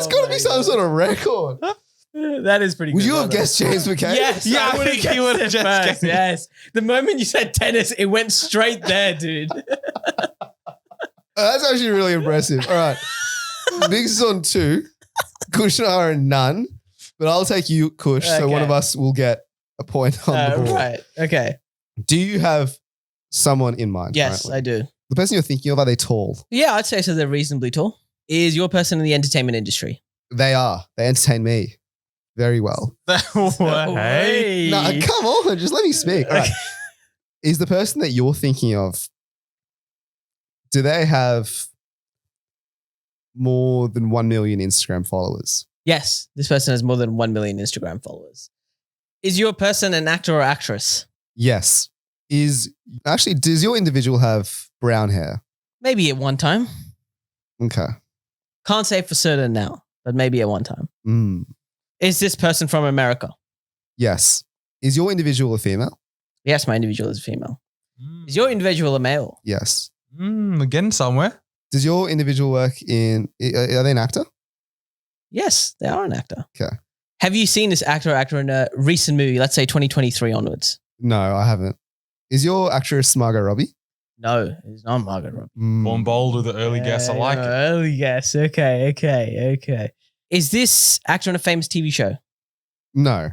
[SPEAKER 1] got to be some sort of record.
[SPEAKER 3] That is pretty good.
[SPEAKER 1] Would you have
[SPEAKER 3] brother.
[SPEAKER 1] guessed James McCabe?
[SPEAKER 3] Yes,
[SPEAKER 2] Yeah, I
[SPEAKER 3] I would have
[SPEAKER 2] think he would have
[SPEAKER 3] guessed it
[SPEAKER 2] just
[SPEAKER 3] first.
[SPEAKER 2] guessed it.
[SPEAKER 3] Yes. The moment you said tennis, it went straight there, dude.
[SPEAKER 1] That's actually really impressive. All right. Biggs is on 2. Kush and I are in none. But I'll take you, Kush. So one
[SPEAKER 3] Okay.
[SPEAKER 1] of us will get a point on the board.
[SPEAKER 3] Right. Okay.
[SPEAKER 1] Do you have someone in mind?
[SPEAKER 3] Yes,
[SPEAKER 1] currently?
[SPEAKER 3] I do.
[SPEAKER 1] The person you're thinking of, are they tall?
[SPEAKER 3] Yeah, I'd say so. They're reasonably tall. Is your person in the entertainment industry?
[SPEAKER 1] They are. They entertain me very well.
[SPEAKER 2] Hey.
[SPEAKER 1] No, come on. Just let me speak. All right. Is the person that you're thinking of, do they have more than 1 million Instagram followers?
[SPEAKER 3] Yes, this person has more than 1 million Instagram followers. Is your person an actor or actress?
[SPEAKER 1] Yes. Does your individual have brown hair?
[SPEAKER 3] Maybe at one time.
[SPEAKER 1] Okay.
[SPEAKER 3] Can't say for certain now, but maybe at one time. Is this person from America?
[SPEAKER 1] Yes. Is your individual a female?
[SPEAKER 3] Yes, my individual is a female. Is your individual a male?
[SPEAKER 1] Yes.
[SPEAKER 2] Again, somewhere.
[SPEAKER 1] Does your individual work are they an actor?
[SPEAKER 3] Yes, they are an actor.
[SPEAKER 1] Okay.
[SPEAKER 3] Have you seen this actor or actor in a recent movie, let's say 2023 onwards?
[SPEAKER 1] No, I haven't. Is your actress Margot Robbie?
[SPEAKER 3] No, it's not Margot Robbie.
[SPEAKER 2] Born bold with the early guess. I like it.
[SPEAKER 3] Early guess. Okay. Is this actor in a famous TV show?
[SPEAKER 1] No.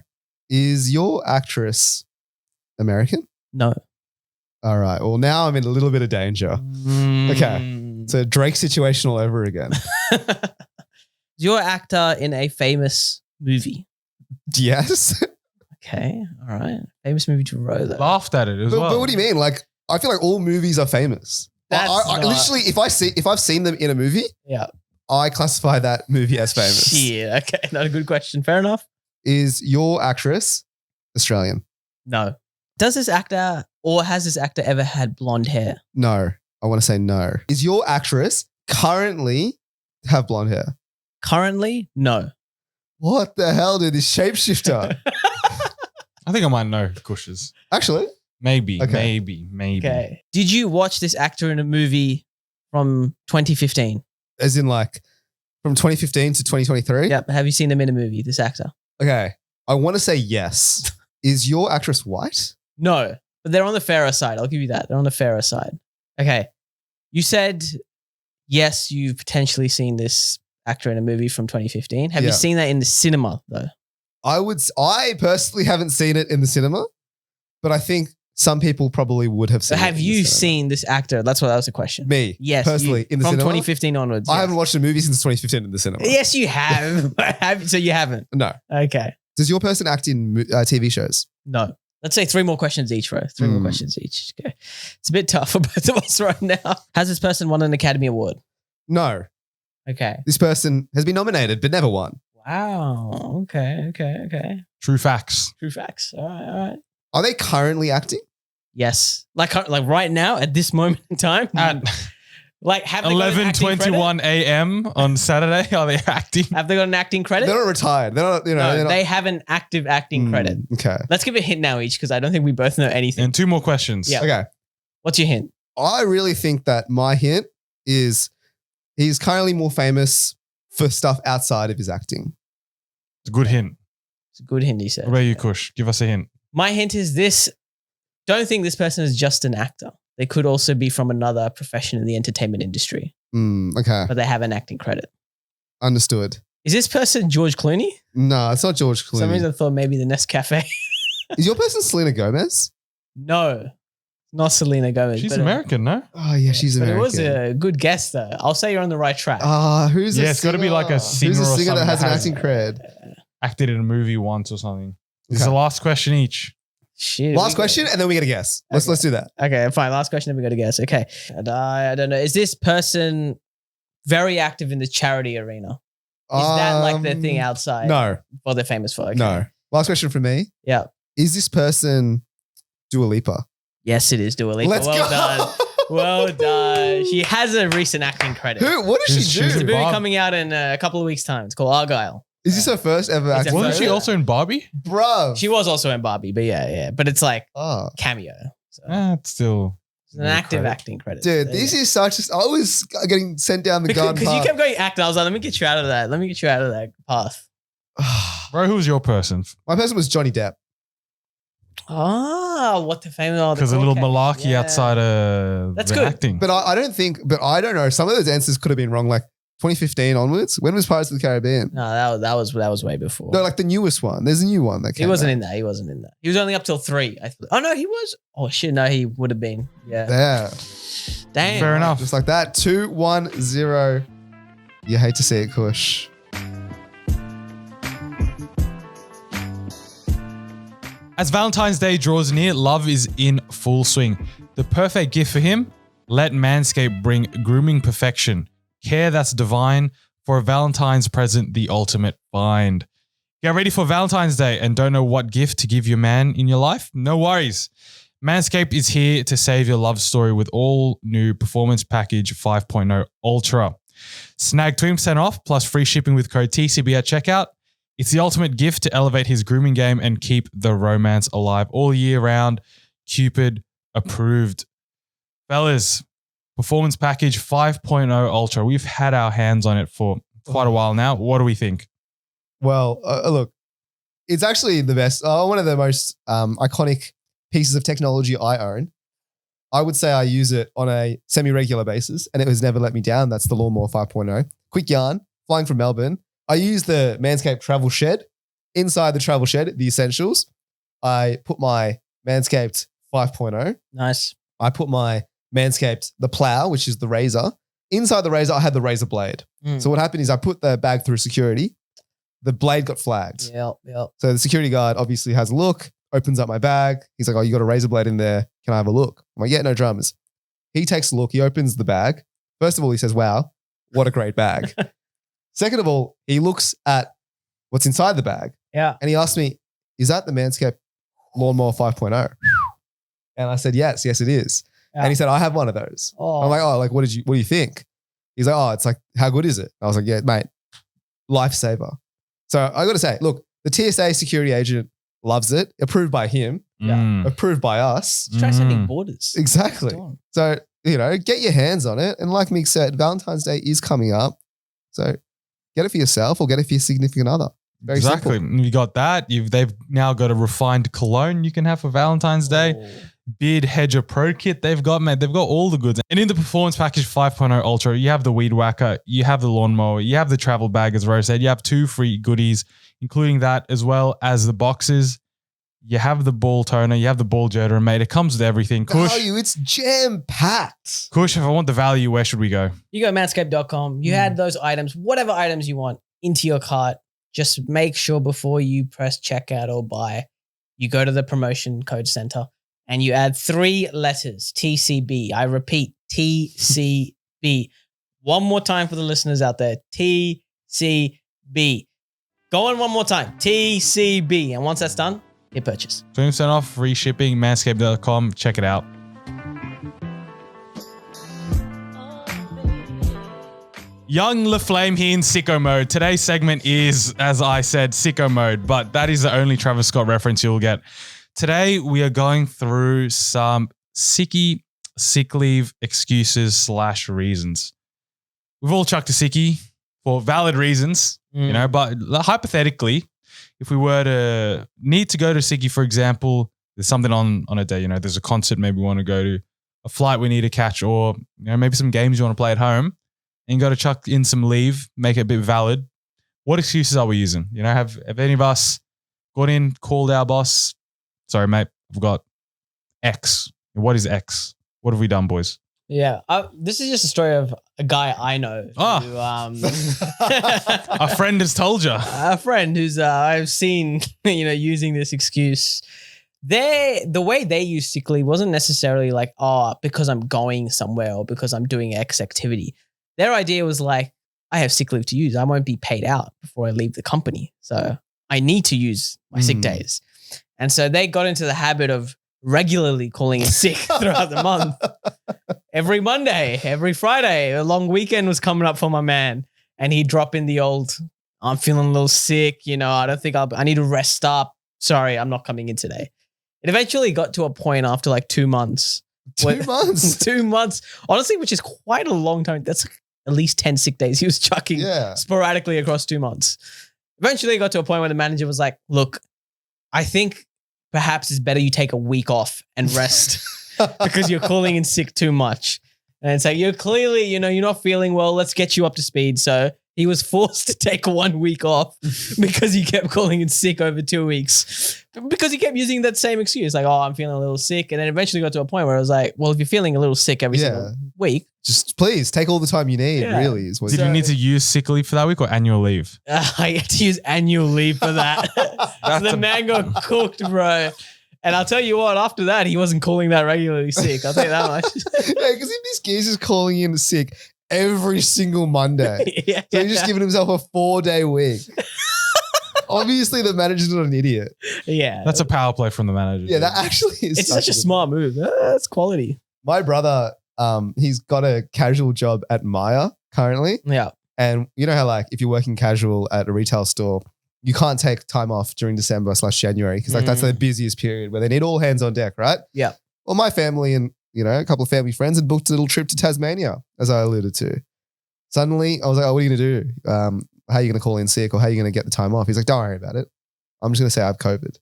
[SPEAKER 1] Is your actress American?
[SPEAKER 3] No.
[SPEAKER 1] All right. Well, now I'm in a little bit of danger. Okay. So Drake situation all over again.
[SPEAKER 3] Is your actor in a famous movie?
[SPEAKER 1] Yes.
[SPEAKER 3] Okay. All right. Famous movie to row though.
[SPEAKER 2] Laughed at it as well.
[SPEAKER 1] But what do you mean? Like, I feel like all movies are famous. I literally, if I've seen them in a movie,
[SPEAKER 3] Yeah.
[SPEAKER 1] I classify that movie as famous.
[SPEAKER 3] Shit. Okay. Not a good question. Fair enough.
[SPEAKER 1] Is your actress Australian?
[SPEAKER 3] No. Does this actor or has this actor ever had blonde hair?
[SPEAKER 1] No. I want to say no. Is your actress currently have blonde hair?
[SPEAKER 3] Currently, no.
[SPEAKER 1] What the hell, dude? This shapeshifter.
[SPEAKER 2] I think I might know Kushes.
[SPEAKER 1] Actually,
[SPEAKER 2] Maybe.
[SPEAKER 1] Okay.
[SPEAKER 2] Maybe.
[SPEAKER 3] Okay. Did you watch this actor in a movie from 2015?
[SPEAKER 1] as in like from 2015 to 2023?
[SPEAKER 3] Yep. Have you seen him in a movie, this actor?
[SPEAKER 1] Okay. I want to say yes. Is your actress white?
[SPEAKER 3] No, but they're on the fairer side. I'll give you that. They're on the fairer side. Okay. You said, yes, you've potentially seen this actor in a movie from 2015. Have you
[SPEAKER 1] Yeah.
[SPEAKER 3] seen that in the cinema though?
[SPEAKER 1] I personally haven't seen it in the cinema, but I think some people probably would have
[SPEAKER 3] So
[SPEAKER 1] seen it.
[SPEAKER 3] have
[SPEAKER 1] in the
[SPEAKER 3] you
[SPEAKER 1] cinema.
[SPEAKER 3] seen this actor? That was the question.
[SPEAKER 1] Me?
[SPEAKER 3] Yes.
[SPEAKER 1] Personally, in the
[SPEAKER 3] from
[SPEAKER 1] cinema?
[SPEAKER 3] 2015 onwards.
[SPEAKER 1] I
[SPEAKER 3] yes.
[SPEAKER 1] haven't watched a movie since 2015 in the cinema.
[SPEAKER 3] Yes, you have. So you haven't.
[SPEAKER 1] No.
[SPEAKER 3] Okay.
[SPEAKER 1] Does your person act in TV shows?
[SPEAKER 3] No. Let's say 3 more questions each, bro. 3 more questions each. Okay. It's a bit tough for both of us right now. Has this person won an Academy Award?
[SPEAKER 1] No.
[SPEAKER 3] Okay.
[SPEAKER 1] This person has been nominated but never won.
[SPEAKER 3] Wow. Okay.
[SPEAKER 2] True facts.
[SPEAKER 3] True facts. All right.
[SPEAKER 1] Are they currently acting?
[SPEAKER 3] Yes. Like right now at this moment in time.
[SPEAKER 2] At
[SPEAKER 3] Like have they got an acting credit?
[SPEAKER 2] 11:21 a.m. on Saturday, are they acting?
[SPEAKER 3] Have they got an acting credit?
[SPEAKER 1] They're not retired. They're not,
[SPEAKER 3] No,
[SPEAKER 1] they're not.
[SPEAKER 3] they have an active acting credit.
[SPEAKER 1] Okay.
[SPEAKER 3] Let's give a hint now each because I don't think we both know anything.
[SPEAKER 2] And 2 more questions.
[SPEAKER 3] Yeah.
[SPEAKER 1] Okay.
[SPEAKER 3] What's your hint?
[SPEAKER 1] I really think that my hint is he's currently more famous for stuff outside of his acting.
[SPEAKER 2] It's a good hint.
[SPEAKER 3] It's a good hint, he said.
[SPEAKER 2] What about you, Kush? Give us a hint.
[SPEAKER 3] My hint is this. Don't think this person is just an actor. They could also be from another profession in the entertainment industry,
[SPEAKER 1] Okay.
[SPEAKER 3] but they have an acting credit.
[SPEAKER 1] Understood.
[SPEAKER 3] Is this person George Clooney?
[SPEAKER 1] No, it's not George
[SPEAKER 3] For some
[SPEAKER 1] Clooney.
[SPEAKER 3] reason I thought maybe the Nescafe.
[SPEAKER 1] Is your person Selena Gomez?
[SPEAKER 3] No, not Selena Gomez.
[SPEAKER 2] She's
[SPEAKER 3] but,
[SPEAKER 2] American, no?
[SPEAKER 1] Oh, yeah, she's
[SPEAKER 3] but
[SPEAKER 1] American.
[SPEAKER 3] it was a good guess though. I'll say you're on the right track.
[SPEAKER 1] Who's a
[SPEAKER 2] Yeah, it's gotta be
[SPEAKER 1] singer?
[SPEAKER 2] like a singer
[SPEAKER 1] Who's a
[SPEAKER 2] or
[SPEAKER 1] singer that
[SPEAKER 2] something
[SPEAKER 1] has an
[SPEAKER 2] that
[SPEAKER 1] acting cred?
[SPEAKER 2] Acted in a movie once or something. This is
[SPEAKER 1] Okay.
[SPEAKER 2] the last question each.
[SPEAKER 3] Shit.
[SPEAKER 1] Last question, and then we get a guess. Let's do that.
[SPEAKER 3] Okay, fine. Last question, then we got to guess. Okay. And I don't know. Is this person very active in the charity arena? Is that like their thing outside?
[SPEAKER 1] No,
[SPEAKER 3] What they're famous for? Okay.
[SPEAKER 1] no. Last question from me.
[SPEAKER 3] Yeah.
[SPEAKER 1] Is this person Dua Lipa?
[SPEAKER 3] Yes, it is Dua Lipa.
[SPEAKER 1] Let's
[SPEAKER 3] well
[SPEAKER 1] go.
[SPEAKER 3] done. Well done. She has a recent acting credit.
[SPEAKER 1] Who? What does
[SPEAKER 2] She's-
[SPEAKER 1] she
[SPEAKER 3] There's a
[SPEAKER 1] do?
[SPEAKER 3] movie
[SPEAKER 2] Bob.
[SPEAKER 3] coming out in a couple of weeks' time. It's called Argyle.
[SPEAKER 1] Is this her first ever
[SPEAKER 3] It's
[SPEAKER 1] acting?
[SPEAKER 3] her
[SPEAKER 2] Wasn't
[SPEAKER 3] first-
[SPEAKER 2] she
[SPEAKER 1] credit?
[SPEAKER 2] also in Barbie?
[SPEAKER 1] Bruv.
[SPEAKER 3] She was also in Barbie, but yeah. But it's like
[SPEAKER 1] Oh.
[SPEAKER 3] cameo. So
[SPEAKER 2] It's still
[SPEAKER 3] it's an active acting credit.
[SPEAKER 1] Dude,
[SPEAKER 3] So,
[SPEAKER 1] this
[SPEAKER 3] yeah.
[SPEAKER 1] is such a... I was getting sent down the
[SPEAKER 3] Because
[SPEAKER 1] garden
[SPEAKER 3] you
[SPEAKER 1] path.
[SPEAKER 3] kept going actor. I was like, let me get you out of that. Let me get you out of that path.
[SPEAKER 2] Bro, who's your person?
[SPEAKER 1] My person was Johnny Depp.
[SPEAKER 3] Ah, what the famous
[SPEAKER 2] Because a little malarkey outside of
[SPEAKER 3] That's
[SPEAKER 2] the
[SPEAKER 3] good.
[SPEAKER 2] acting.
[SPEAKER 1] But I don't know. Some of those answers could have been wrong. Like 2015 onwards. When was Pirates of the Caribbean?
[SPEAKER 3] No, that was way before.
[SPEAKER 1] No, like the newest one. There's a new one that came
[SPEAKER 3] he wasn't
[SPEAKER 1] out.
[SPEAKER 3] in that. He wasn't in that. He was only up till 3. Oh no, he was. Oh shit, no, he would have been. Yeah.
[SPEAKER 1] Yeah.
[SPEAKER 3] Damn.
[SPEAKER 2] Fair enough.
[SPEAKER 1] Just like that. 2-1-0. You hate to see it, Kush.
[SPEAKER 2] As Valentine's Day draws near, love is in full swing. The perfect gift for him? Let Manscaped bring grooming perfection. Care that's divine. For a Valentine's present, the ultimate find. Get ready for Valentine's Day and don't know what gift to give your man in your life? No worries. Manscaped is here to save your love story with all new Performance Package 5.0 Ultra. Snag 20% off plus free shipping with code TCB at checkout. It's the ultimate gift to elevate his grooming game and keep the romance alive all year round. Cupid approved. Fellas, Performance Package 5.0 Ultra. We've had our hands on it for quite a while now. What do we think?
[SPEAKER 1] Well, look, it's actually the best. One of the most iconic pieces of technology I own. I would say I use it on a semi-regular basis and it has never let me down. That's the Lawnmower 5.0. Quick yarn, flying from Melbourne. I use the Manscaped travel shed. Inside the travel shed, the essentials, I put my Manscaped 5.0.
[SPEAKER 3] Nice.
[SPEAKER 1] I put my Manscaped, the plow, which is the razor. Inside the razor, I had the razor blade. So what happened is I put the bag through security. The blade got flagged.
[SPEAKER 3] Yep.
[SPEAKER 1] So the security guard obviously has a look, opens up my bag. He's like, oh, you got a razor blade in there. Can I have a look? I'm like, yeah, no dramas. He takes a look. He opens the bag. First of all, he says, wow, what a great bag. Second of all, he looks at what's inside the bag.
[SPEAKER 3] Yeah.
[SPEAKER 1] And he asked me, is that the Manscaped Lawnmower 5.0? And I said, yes, it is.
[SPEAKER 3] Yeah.
[SPEAKER 1] And he said, I have one of those.
[SPEAKER 3] Oh.
[SPEAKER 1] I'm like, oh, like, what do you think? He's like, oh, it's like, how good is it? I was like, yeah, mate, lifesaver. So I got to say, look, the TSA security agent loves it. Approved by him.
[SPEAKER 2] Yeah.
[SPEAKER 1] Approved by us.
[SPEAKER 3] It's transcending borders.
[SPEAKER 1] Exactly. So, get your hands on it. And like Mick said, Valentine's Day is coming up. So get it for yourself or get it for your significant other. Very
[SPEAKER 2] Exactly.
[SPEAKER 1] simple.
[SPEAKER 2] You got that. They've now got a refined cologne you can have for Valentine's Day. Beard Hedger Pro Kit they've got, man. They've got all the goods. And in the Performance Package 5.0 Ultra, you have the Weed Whacker, you have the Lawnmower, you have the travel bag, as Rose said. You have 2 free goodies, including that, as well as the boxes. You have the ball toner, you have the ball deodorant, mate. It comes with everything. Kush,
[SPEAKER 1] Value, it's jam-packed.
[SPEAKER 2] Kush, if I want the value, where should we go?
[SPEAKER 3] You go manscaped.com. You add those items, whatever items you want, into your cart. Just make sure before you press checkout or buy, you go to the promotion code center and you add 3 letters, TCB. I repeat, TCB. One more time for the listeners out there, TCB. Go on one more time, TCB. And once that's done, hit purchase.
[SPEAKER 2] 20% off, free shipping, manscaped.com. Check it out. Young LaFlame here in Sicko Mode. Today's segment is, as I said, Sicko Mode, but that is the only Travis Scott reference you'll get. Today, we are going through some sickie, sick leave excuses / reasons. We've all chucked a sickie for valid reasons, but hypothetically, if we were to need to go to sickie, for example, there's something on a day, there's a concert maybe we want to go to, a flight we need to catch, or maybe some games you want to play at home, and you got to chuck in some leave, make it a bit valid. What excuses are we using? Have any of us got in, called our boss? Sorry, mate, I've got X. What is X? What have we done, boys?
[SPEAKER 3] Yeah, this is just a story of a guy I know. Who,
[SPEAKER 2] A friend has told you.
[SPEAKER 3] A friend who's I've seen, using this excuse. The way they use sick leave wasn't necessarily like, because I'm going somewhere or because I'm doing X activity. Their idea was like, I have sick leave to use. I won't be paid out before I leave the company. So I need to use my sick days. And so they got into the habit of regularly calling in sick throughout the month. Every Monday, every Friday, a long weekend was coming up for my man. And he'd drop in the old, I'm feeling a little sick. I don't think I need to rest up. Sorry, I'm not coming in today. It eventually got to a point after like 2 months.
[SPEAKER 1] 2 months?
[SPEAKER 3] 2 months. Honestly, which is quite a long time. That's at least 10 sick days he was chucking sporadically across 2 months. Eventually it got to a point where the manager was like, look, I think perhaps it's better you take a week off and rest because you're calling in sick too much. And it's like, you're clearly, you're not feeling well. Let's get you up to speed. So He was forced to take 1 week off because he kept calling in sick over 2 weeks because he kept using that same excuse. Like, oh, I'm feeling a little sick. And then eventually got to a point where I was like, well, if you're feeling a little sick every single week.
[SPEAKER 1] Just please take all the time you need, really. Is what
[SPEAKER 2] Did you need to use sick leave for that week or annual leave?
[SPEAKER 3] I had to use annual leave for that. So the man got cooked, bro. And I'll tell you what, after that, he wasn't calling that regularly sick. I'll tell you that much.
[SPEAKER 1] Yeah, because if this geezer's calling in sick every single Monday, so he's just giving himself a 4-day week. Obviously, the manager's not an idiot.
[SPEAKER 3] Yeah.
[SPEAKER 2] That's a power play from the manager.
[SPEAKER 1] Yeah, that actually is.
[SPEAKER 3] It's such a smart move. That's quality.
[SPEAKER 1] My brother, he's got a casual job at Maya currently.
[SPEAKER 3] Yeah.
[SPEAKER 1] And you know how like if you're working casual at a retail store, you can't take time off during December/January because like that's the busiest period where they need all hands on deck, right?
[SPEAKER 3] Yeah.
[SPEAKER 1] Well, my family and a couple of family friends had booked a little trip to Tasmania, as I alluded to. Suddenly, I was like, "Oh, what are you gonna do? How are you gonna call in sick, or how are you gonna get the time off?" He's like, "Don't worry about it. I'm just gonna say I have COVID."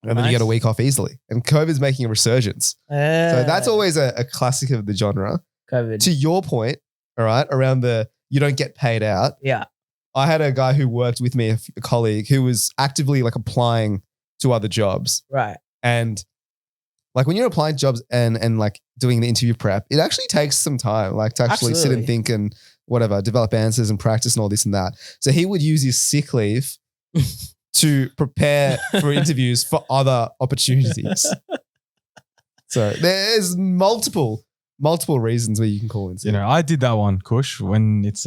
[SPEAKER 1] And then you get a week off easily. And COVID's making a resurgence. So that's always a classic of the genre.
[SPEAKER 3] COVID.
[SPEAKER 1] To your point, all right, around the you don't get paid out.
[SPEAKER 3] Yeah.
[SPEAKER 1] I had a guy who worked with me, a colleague, who was actively like applying to other jobs.
[SPEAKER 3] Right.
[SPEAKER 1] And like when you're applying to jobs and like doing the interview prep, it actually takes some time, like to actually sit and think and whatever, develop answers and practice and all this and that. So he would use his sick leave to prepare for interviews for other opportunities. So there's multiple reasons where you can call in sick.
[SPEAKER 2] I did that one, Kush, when it's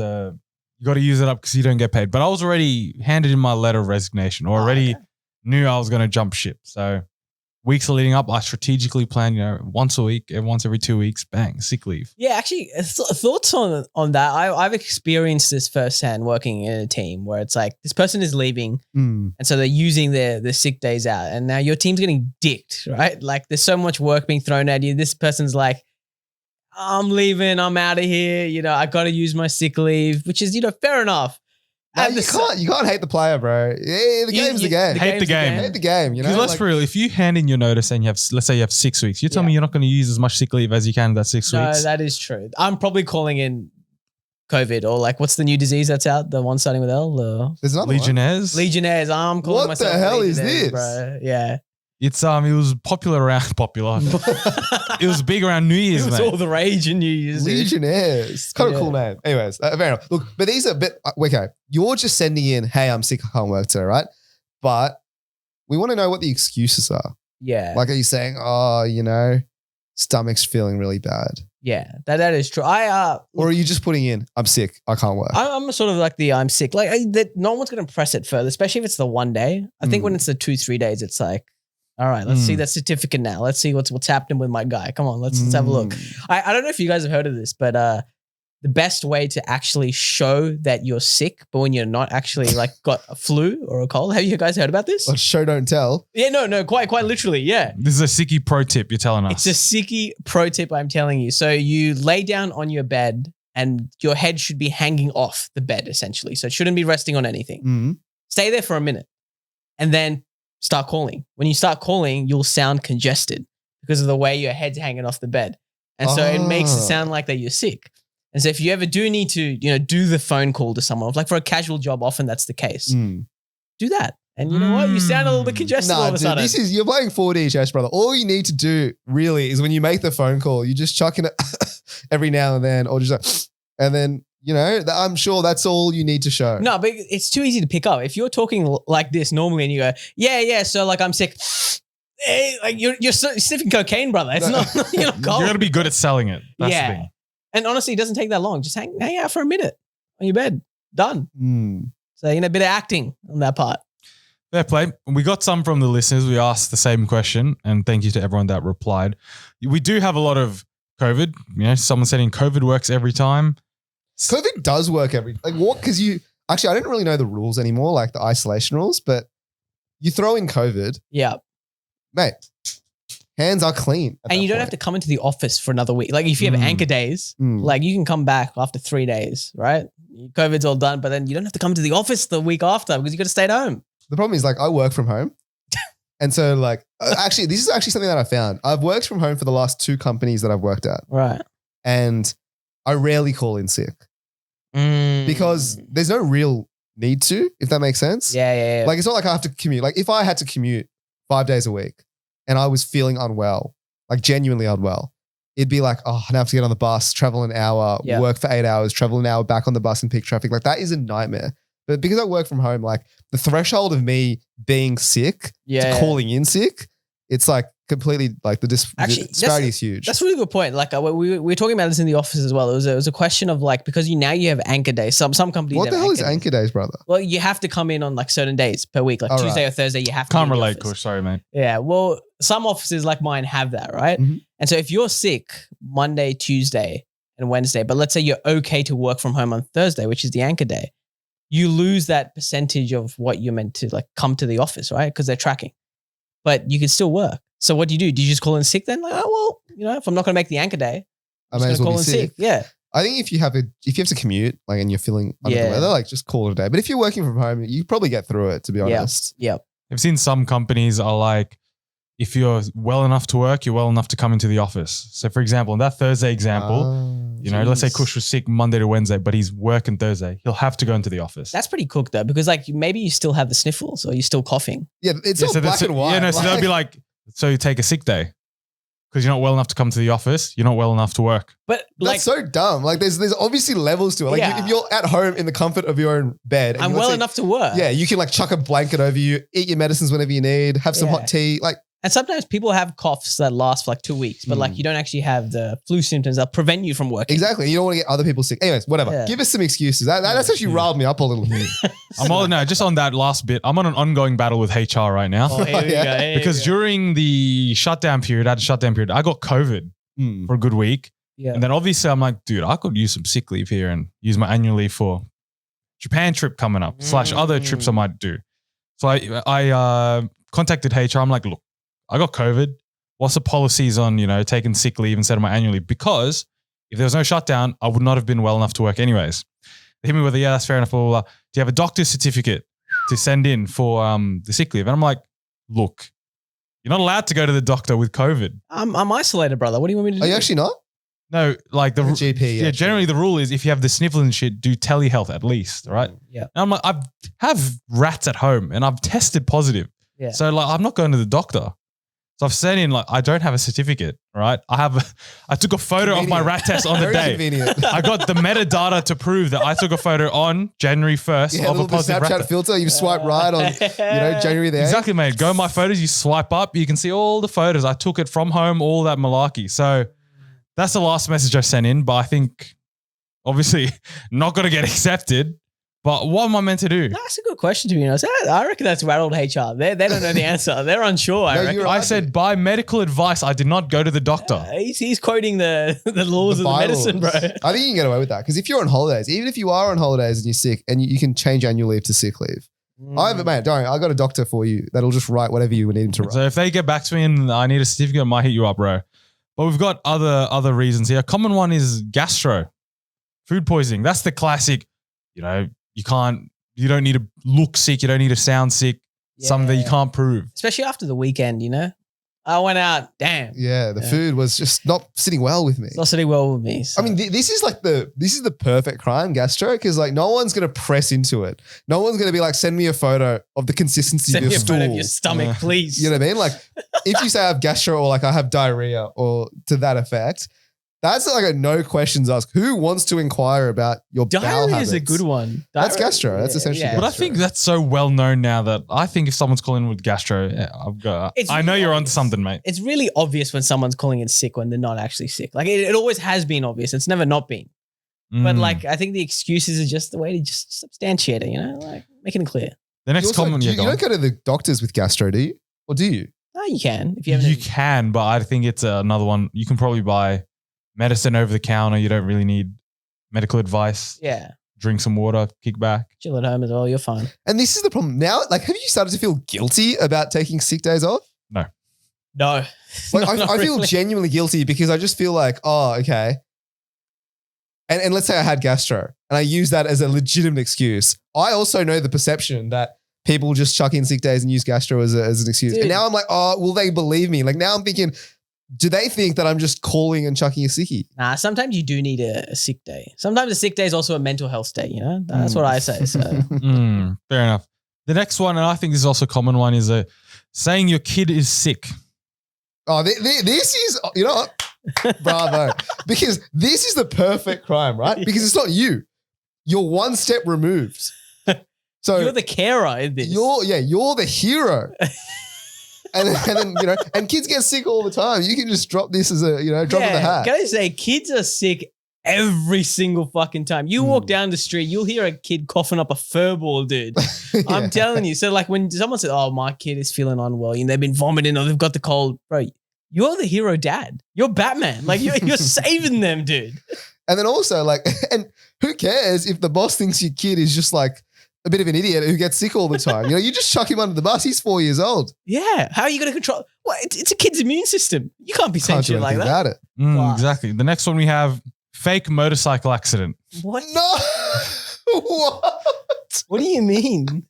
[SPEAKER 2] you got to use it up because you don't get paid. But I was already handed in my letter of resignation or already knew I was going to jump ship. So weeks leading up, I strategically planned, once a week, once every 2 weeks, bang, sick leave.
[SPEAKER 3] Yeah, actually, thoughts on that. I've experienced this firsthand working in a team where it's like this person is leaving and so they're using their sick days out and now your team's getting dicked, right? Like there's so much work being thrown at you. This person's like, I'm leaving, I'm out of here. I got to use my sick leave, which is, fair enough.
[SPEAKER 1] No, you can't hate the player, bro. Yeah, the game's the game.
[SPEAKER 2] Hate the game.
[SPEAKER 1] Hate the game,
[SPEAKER 2] Because let's be real, if you hand in your notice and let's say you have 6 weeks, you're telling me you're not going to use as much sick leave as you can in that 6 weeks?
[SPEAKER 3] No, that is true. I'm probably calling in COVID or like, what's the new disease that's out? The one starting with L?
[SPEAKER 1] There's another
[SPEAKER 2] Legionnaires.
[SPEAKER 3] Legionnaires. I'm calling myself
[SPEAKER 1] What the hell is
[SPEAKER 3] Legionnaires,
[SPEAKER 1] this?
[SPEAKER 3] bro. Yeah.
[SPEAKER 2] It's it was popular. It was big around New Year's,
[SPEAKER 3] It was
[SPEAKER 2] mate.
[SPEAKER 3] all the rage in New Year's.
[SPEAKER 1] Legionnaires. It's kind of a cool name. Anyways, fair enough. Look, but these are a bit, okay, you're just sending in, hey, I'm sick, I can't work today, right? But we want to know what the excuses are.
[SPEAKER 3] Yeah.
[SPEAKER 1] Like, are you saying, oh, stomach's feeling really bad?
[SPEAKER 3] Yeah, that is true.
[SPEAKER 1] Or are you just putting in, I'm sick, I can't work?
[SPEAKER 3] I'm sort of like I'm sick. Like no one's going to press it further, especially if it's the 1 day. I think when it's the 2-3 days, it's like, all right, let's see that certificate now. Let's see what's happening with my guy. Come on, let's have a look. I don't know if you guys have heard of this, but the best way to actually show that you're sick, but when you're not actually like got a flu or a cold. Have you guys heard about this?
[SPEAKER 1] Or show, don't tell.
[SPEAKER 3] Yeah, no, quite literally, yeah.
[SPEAKER 2] This is a sickie pro tip you're telling us.
[SPEAKER 3] It's a sickie pro tip I'm telling you. So you lay down on your bed and your head should be hanging off the bed essentially. So it shouldn't be resting on anything. Stay there for a minute and then start calling. When you start calling, you'll sound congested because of the way your head's hanging off the bed. And so it makes it sound like that you're sick. And so if you ever do need to, do the phone call to someone, like for a casual job, often that's the case. Do that. And you know what? You sound a little bit congested all of a sudden.
[SPEAKER 1] You're playing 4D chess, brother. All you need to do really is when you make the phone call, you just chuck in it every now and then, or just like, and then, I'm sure that's all you need to show.
[SPEAKER 3] No, but it's too easy to pick up. If you're talking like this normally and you go, yeah, so like I'm sick. Hey, like you're sniffing cocaine, brother. It's not you're not cold.
[SPEAKER 2] You got to be good at selling it. That's the thing.
[SPEAKER 3] And honestly, it doesn't take that long. Just hang out for a minute on your bed. Done. So, a bit of acting on that part.
[SPEAKER 2] Fair play. We got some from the listeners. We asked the same question, and thank you to everyone that replied. We do have a lot of COVID. Someone said in COVID works every time.
[SPEAKER 1] COVID does work because I didn't really know the rules anymore, like the isolation rules, but you throw in COVID.
[SPEAKER 3] Yeah.
[SPEAKER 1] Mate, hands are clean.
[SPEAKER 3] And you don't have to come into the office for another week. Like if you have anchor days, like you can come back after 3 days, right? COVID's all done, but then you don't have to come to the office the week after because you got to stay at home.
[SPEAKER 1] The problem is I work from home. And so this is actually something that I found. I've worked from home for the last 2 companies that I've worked at.
[SPEAKER 3] Right.
[SPEAKER 1] And I rarely call in sick. because there's no real need to, if that makes sense.
[SPEAKER 3] Yeah.
[SPEAKER 1] Like, it's not like I have to commute. Like, if I had to commute 5 days a week and I was feeling unwell, like genuinely unwell, it'd be like, oh, I have to get on the bus, travel an hour, work for 8 hours, travel an hour back on the bus and peak traffic. Like, that is a nightmare. But because I work from home, like the threshold of me being sick to calling in sick, it's like completely like the disparity is huge.
[SPEAKER 3] That's a really good point. Like we were talking about this in the office as well. It was a question of like, because now you have anchor days. Some companies
[SPEAKER 1] What
[SPEAKER 3] have
[SPEAKER 1] the hell is anchor days, brother?
[SPEAKER 3] Well, you have to come in on like certain days per week, like Tuesday or Thursday. You have to.
[SPEAKER 2] Can't relate, Kush. Sorry, mate.
[SPEAKER 3] Yeah. Well, some offices like mine have that, right?
[SPEAKER 1] Mm-hmm.
[SPEAKER 3] And so if you're sick Monday, Tuesday, and Wednesday, but let's say you're okay to work from home on Thursday, which is the anchor day, you lose that percentage of what you're meant to like come to the office, right? Because they're tracking. But you can still work. So what do? Do you just call in sick then? Like, oh, well, if I'm not going to make the anchor day, I'm just going to call in sick. Yeah.
[SPEAKER 1] I think if you have to commute, like, and you're feeling under the weather, like, just call it a day. But if you're working from home, you probably get through it, to be honest.
[SPEAKER 3] Yeah.
[SPEAKER 2] I've seen some companies are like, if you're well enough to work, you're well enough to come into the office. So for example, in that Thursday example, let's say Kush was sick Monday to Wednesday, but he's working Thursday. He'll have to go into the office.
[SPEAKER 3] That's pretty cooked though, because like maybe you still have the sniffles or you're still coughing.
[SPEAKER 1] Yeah, it's all black and white.
[SPEAKER 2] Yeah, no, so they'll be like, so you take a sick day because you're not well enough to come to the office. You're not well enough to work.
[SPEAKER 3] But
[SPEAKER 1] that's so dumb. Like there's obviously levels to it. Like if you're at home in the comfort of your own bed, and
[SPEAKER 3] I'm well enough to work.
[SPEAKER 1] Yeah, you can like chuck a blanket over you, eat your medicines whenever you need, have some hot tea. Like,
[SPEAKER 3] and sometimes people have coughs that last for like 2 weeks, but like you don't actually have the flu symptoms that prevent you from working.
[SPEAKER 1] Exactly. You don't want to get other people sick. Anyways, whatever. Yeah. Give us some excuses. That's actually riled me up a little bit.
[SPEAKER 2] Just on that last bit, I'm on an ongoing battle with HR right now.
[SPEAKER 3] Oh, here we go.
[SPEAKER 2] Because during the shutdown period, I got COVID for a good week.
[SPEAKER 3] Yeah.
[SPEAKER 2] And then obviously I'm like, dude, I could use some sick leave here and use my annual leave for Japan trip coming up / other trips I might do. So I contacted HR. I'm like, look, I got COVID. What's the policies on, taking sick leave instead of my annual leave? Because if there was no shutdown, I would not have been well enough to work anyways. They hit me with that's fair enough, blah, blah, blah. Do you have a doctor's certificate to send in for the sick leave? And I'm like, look, you're not allowed to go to the doctor with COVID.
[SPEAKER 3] I'm isolated, brother. What do you want me to do?
[SPEAKER 1] Are you actually not?
[SPEAKER 2] No, like the
[SPEAKER 1] GP.
[SPEAKER 2] Yeah, generally the rule is if you have the sniffles and shit, do telehealth at least, right?
[SPEAKER 3] Yeah.
[SPEAKER 2] And I'm like, I have rats at home and I've tested positive.
[SPEAKER 3] Yeah.
[SPEAKER 2] So like, I'm not going to the doctor. So I've sent in like, I don't have a certificate, right? I took a photo of my rat test on the day.
[SPEAKER 1] Convenient.
[SPEAKER 2] I got the metadata to prove that I took a photo on January 1st of a positive rat
[SPEAKER 1] Snapchat
[SPEAKER 2] test.
[SPEAKER 1] filter. You swipe right on, January the 8th.
[SPEAKER 2] Exactly, mate. Go my photos, you swipe up, you can see all the photos. I took it from home, all that malarkey. So that's the last message I sent in, but I think obviously not going to get accepted. But what am I meant to do?
[SPEAKER 3] That's a good question, to be honest. I reckon that's rattled HR. They don't know the answer. They're unsure, I reckon.
[SPEAKER 2] I said, by medical advice, I did not go to the doctor.
[SPEAKER 3] He's quoting the laws of the medicine, bro.
[SPEAKER 1] I think you can get away with that because if you're on holidays, even if you are on holidays and you're sick and you can change annual leave to sick leave. I got a doctor for you that'll just write whatever you need him to write.
[SPEAKER 2] So if they get back to me and I need a certificate, I might hit you up, bro. But we've got other reasons here. A common one is gastro, food poisoning. That's the classic, you don't need to look sick. You don't need to sound sick. Something that you can't prove.
[SPEAKER 3] Especially after the weekend, I went out, damn.
[SPEAKER 1] Yeah, the food was just not sitting well with me.
[SPEAKER 3] It's not sitting well with me. So.
[SPEAKER 1] I mean, this is the perfect crime, gastro, because like no one's going to press into it. No one's going to be like, send me a photo of the consistency of your stool.
[SPEAKER 3] Send me a photo of your stomach, please.
[SPEAKER 1] You know what I mean? Like if you say I have gastro or like I have diarrhea or to that effect, that's like a no questions asked. Who wants to inquire about your bowel habits?
[SPEAKER 3] Diarrhea is a good one.
[SPEAKER 1] That's gastro. That's essentially gastro.
[SPEAKER 2] But I think that's so well known now that I think if someone's calling with gastro, I know you're onto something, mate.
[SPEAKER 3] It's really obvious when someone's calling it sick when they're not actually sick. Like it always has been obvious. It's never not been. But like I think the excuses is just the way to just substantiate it, like making it clear.
[SPEAKER 2] The next comment
[SPEAKER 1] you don't go to the doctors with gastro, do you? Or do you?
[SPEAKER 3] No, you can. If you
[SPEAKER 2] can, but I think it's another one. You can probably buy medicine over the counter. You don't really need medical advice.
[SPEAKER 3] Yeah.
[SPEAKER 2] Drink some water, kick back.
[SPEAKER 3] Chill at home as well. You're fine.
[SPEAKER 1] And this is the problem. Now, like, have you started to feel guilty about taking sick days off?
[SPEAKER 2] No.
[SPEAKER 3] No.
[SPEAKER 1] Like, I feel genuinely guilty because I just feel like, oh, okay. And let's say I had gastro and I use that as a legitimate excuse. I also know the perception that people just chuck in sick days and use gastro as an excuse.
[SPEAKER 3] Dude.
[SPEAKER 1] And now I'm like, oh, will they believe me? Like now I'm thinking, do they think that I'm just calling and chucking a sickie?
[SPEAKER 3] Nah, sometimes you do need a sick day. Sometimes a sick day is also a mental health day, you know? That's what I say. So
[SPEAKER 2] Fair enough. The next one, and I think this is also a common one, is saying your kid is sick.
[SPEAKER 1] Oh, this is, you know what? Bravo. Because this is the perfect crime, right? Because it's not you. You're one step removed. So
[SPEAKER 3] you're the carer in this.
[SPEAKER 1] You're the hero. And then, you know, and kids get sick all the time. You can just drop this as a, you know, drop of the hat.
[SPEAKER 3] Can I say, kids are sick every single fucking time. You walk down the street, you'll hear a kid coughing up a fur ball, dude. I'm telling you. So like when someone says, oh, my kid is feeling unwell and they've been vomiting or they've got the cold, bro, you're the hero dad. You're Batman. Like you're saving them, dude.
[SPEAKER 1] And then also like, and who cares if the boss thinks your kid is just like a bit of an idiot who gets sick all the time? You know, you just chuck him under the bus. He's 4 years old.
[SPEAKER 3] Yeah. How are you going to control? Well, it's a kid's immune system. You can't be saying shit like that.
[SPEAKER 1] About it.
[SPEAKER 2] Exactly. The next one we have fake motorcycle accident.
[SPEAKER 3] What?
[SPEAKER 1] No. What?
[SPEAKER 3] What do you mean?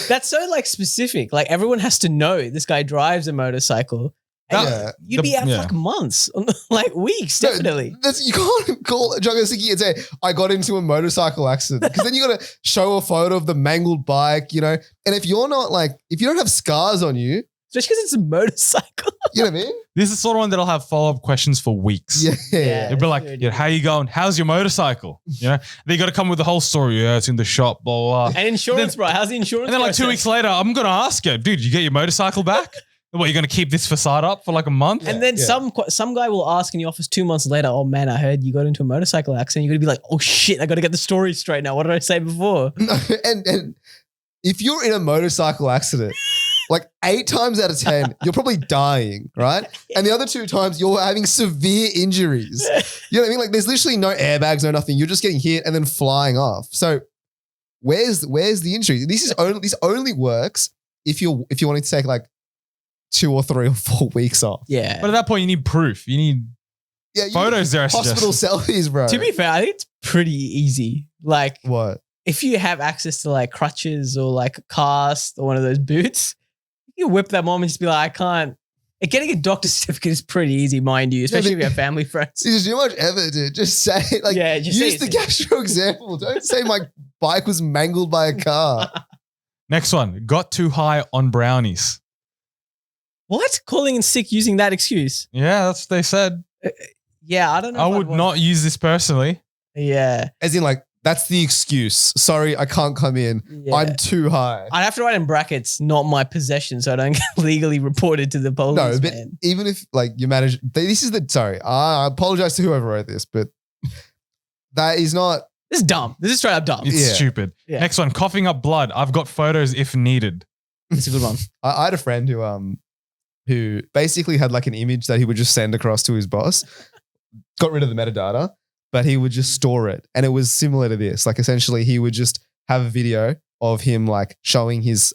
[SPEAKER 3] That's so like specific. Like everyone has to know this guy drives a motorcycle.
[SPEAKER 1] Yeah.
[SPEAKER 3] You'd be out for like months, like weeks, definitely.
[SPEAKER 1] You can't call Juggo Sickie and say, I got into a motorcycle accident. Because then you got to show a photo of the mangled bike, you know. And if you're not like, if you don't have scars on you.
[SPEAKER 3] Especially because it's a motorcycle.
[SPEAKER 1] You know what I mean?
[SPEAKER 2] This is the sort of one that'll have follow-up questions for weeks.
[SPEAKER 1] Yeah.
[SPEAKER 2] It'll be like, how you going? How's your motorcycle? You know, they got to come with the whole story. Yeah, it's in the shop, blah, blah.
[SPEAKER 3] And insurance, bro. How's the insurance?
[SPEAKER 2] And then like 2 weeks later, I'm going to ask you, dude, you get your motorcycle back? What, you're going to keep this facade up for like a month?
[SPEAKER 3] And then some guy will ask in the office 2 months later, oh man, I heard you got into a motorcycle accident. You're going to be like, oh shit, I got to get the story straight now. What did I say before?
[SPEAKER 1] And if you're in a motorcycle accident, like 8 times out of 10, you're probably dying, right? And the other 2 times you're having severe injuries. You know what I mean? Like there's literally no airbags, no nothing. You're just getting hit and then flying off. So where's the injury? This only works if you're wanting to take like 2 or 3 or 4 weeks off.
[SPEAKER 3] Yeah.
[SPEAKER 2] But at that point, you need proof. You need photos there.
[SPEAKER 1] Hospital selfies, bro.
[SPEAKER 3] To be fair, I think it's pretty easy. Like
[SPEAKER 1] what?
[SPEAKER 3] If you have access to like crutches or like a cast or one of those boots, you whip that mom and just be like, I can't. And getting a doctor's certificate is pretty easy, mind you, especially if you have family friends.
[SPEAKER 1] There's too much effort, dude. Just say, like, use the gastro example. Don't say my bike was mangled by a car.
[SPEAKER 2] Next one, got too high on brownies.
[SPEAKER 3] What? Calling in sick using that excuse?
[SPEAKER 2] Yeah, that's what they said.
[SPEAKER 3] Yeah, I don't know.
[SPEAKER 2] I would not use this personally.
[SPEAKER 3] Yeah.
[SPEAKER 1] As in like, that's the excuse. Sorry, I can't come in. Yeah. I'm too high.
[SPEAKER 3] I'd have to write in brackets, not my possession, so I don't get legally reported to the police.
[SPEAKER 1] No, but even if like you manage, I apologize to whoever wrote this, but that is not.
[SPEAKER 3] This is dumb. This is straight up dumb.
[SPEAKER 2] It's stupid. Yeah. Next one, coughing up blood. I've got photos if needed.
[SPEAKER 3] It's a good one.
[SPEAKER 1] I had a friend who basically had like an image that he would just send across to his boss, got rid of the metadata, but he would just store it. And it was similar to this. Like essentially he would just have a video of him like showing his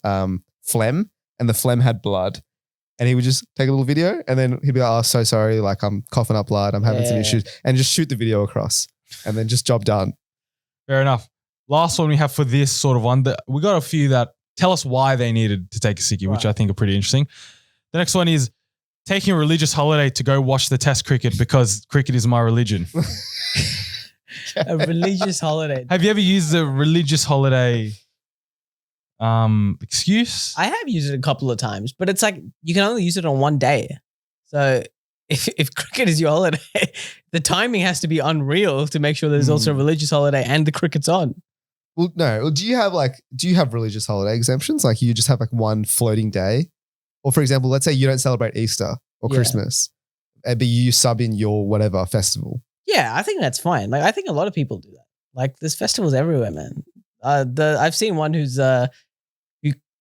[SPEAKER 1] phlegm, and the phlegm had blood. And he would just take a little video and then he'd be like, oh, so sorry. Like I'm coughing up blood. I'm having some issues, and just shoot the video across and then just job done.
[SPEAKER 2] Fair enough. Last one we have for this sort of one. We got a few that tell us why they needed to take a sickie, which I think are pretty interesting. The next one is taking a religious holiday to go watch the test cricket because cricket is my religion.
[SPEAKER 3] A religious holiday.
[SPEAKER 2] Have you ever used a religious holiday excuse?
[SPEAKER 3] I have used it a couple of times, but it's like you can only use it on one day. So if cricket is your holiday, the timing has to be unreal to make sure there's also a religious holiday and the cricket's on.
[SPEAKER 1] Well, no. Do you have religious holiday exemptions? Like you just have like one floating day? Or for example, let's say you don't celebrate Easter or Christmas, but you sub in your whatever festival.
[SPEAKER 3] Yeah, I think that's fine. Like I think a lot of people do that. Like there's festivals everywhere, man. I've seen one who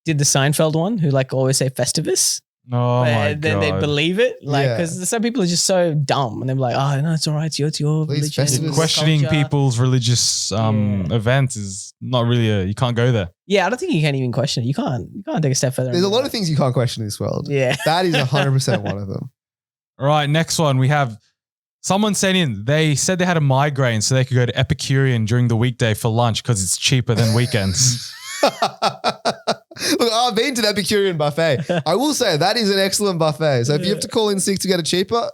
[SPEAKER 3] did the Seinfeld one, who like always say Festivus.
[SPEAKER 2] Oh my
[SPEAKER 3] then
[SPEAKER 2] God.
[SPEAKER 3] they believe it, like because some people are just so dumb, and they're like, "Oh no, it's all right. It's your religion."
[SPEAKER 2] Questioning
[SPEAKER 3] culture.
[SPEAKER 2] people's religious events is not really you can't go there.
[SPEAKER 3] Yeah, I don't think you can even question it. You can't take a step further.
[SPEAKER 1] There's a lot of things you can't question in this world.
[SPEAKER 3] Yeah,
[SPEAKER 1] that is 100% one of them.
[SPEAKER 2] All right, next one we have. Someone sent in. They said they had a migraine, so they could go to Epicurean during the weekday for lunch because it's cheaper than weekends.
[SPEAKER 1] Look, I've been to the Epicurean buffet. I will say that is an excellent buffet. So if you have to call in sick to get it cheaper,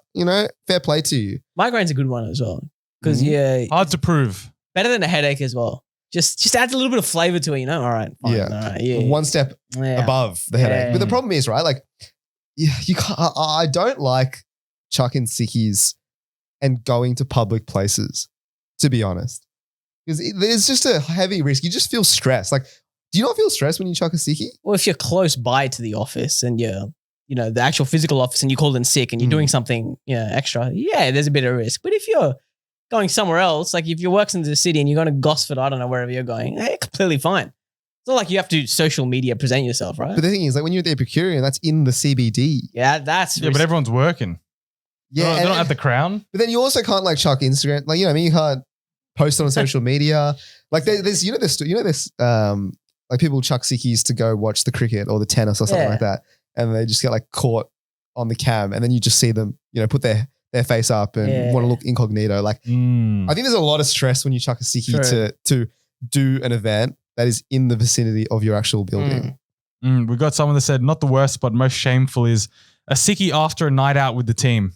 [SPEAKER 1] fair play to you.
[SPEAKER 3] Migraine's a good one as well. Because
[SPEAKER 2] Hard to prove.
[SPEAKER 3] better than a headache as well. Just adds a little bit of flavor to it, All right. Fine,
[SPEAKER 1] Yeah.
[SPEAKER 3] All right. Yeah.
[SPEAKER 1] One step above the headache. But the problem is, right? Like, you can't. I don't like chucking sickies and going to public places, to be honest, because there's just a heavy risk. You just feel stressed. Like, do you not feel stressed when you chuck a sickie?
[SPEAKER 3] Well, if you're close by to the office and you're, the actual physical office and you call in sick and you're doing something, extra, there's a bit of risk. But if you're going somewhere else, like if you work in the city and you're going to Gosford, I don't know, wherever you're going, completely fine. It's not like you have to social media present yourself, right?
[SPEAKER 1] But the thing is, like when you're at the Epicurean, that's in the CBD.
[SPEAKER 3] Yeah, that's
[SPEAKER 2] Yeah, but everyone's working.
[SPEAKER 1] Yeah,
[SPEAKER 2] They're not at the Crown.
[SPEAKER 1] But then you also can't like chuck Instagram, like you can't post it on social media. Like there's like people chuck sickies to go watch the cricket or the tennis or something like that, and they just get like caught on the cam, and then you just see them, put their face up and want to look incognito. Like I think there's a lot of stress when you chuck a sickie to do an event that is in the vicinity of your actual building.
[SPEAKER 2] We got someone that said not the worst, but most shameful is a sickie after a night out with the team.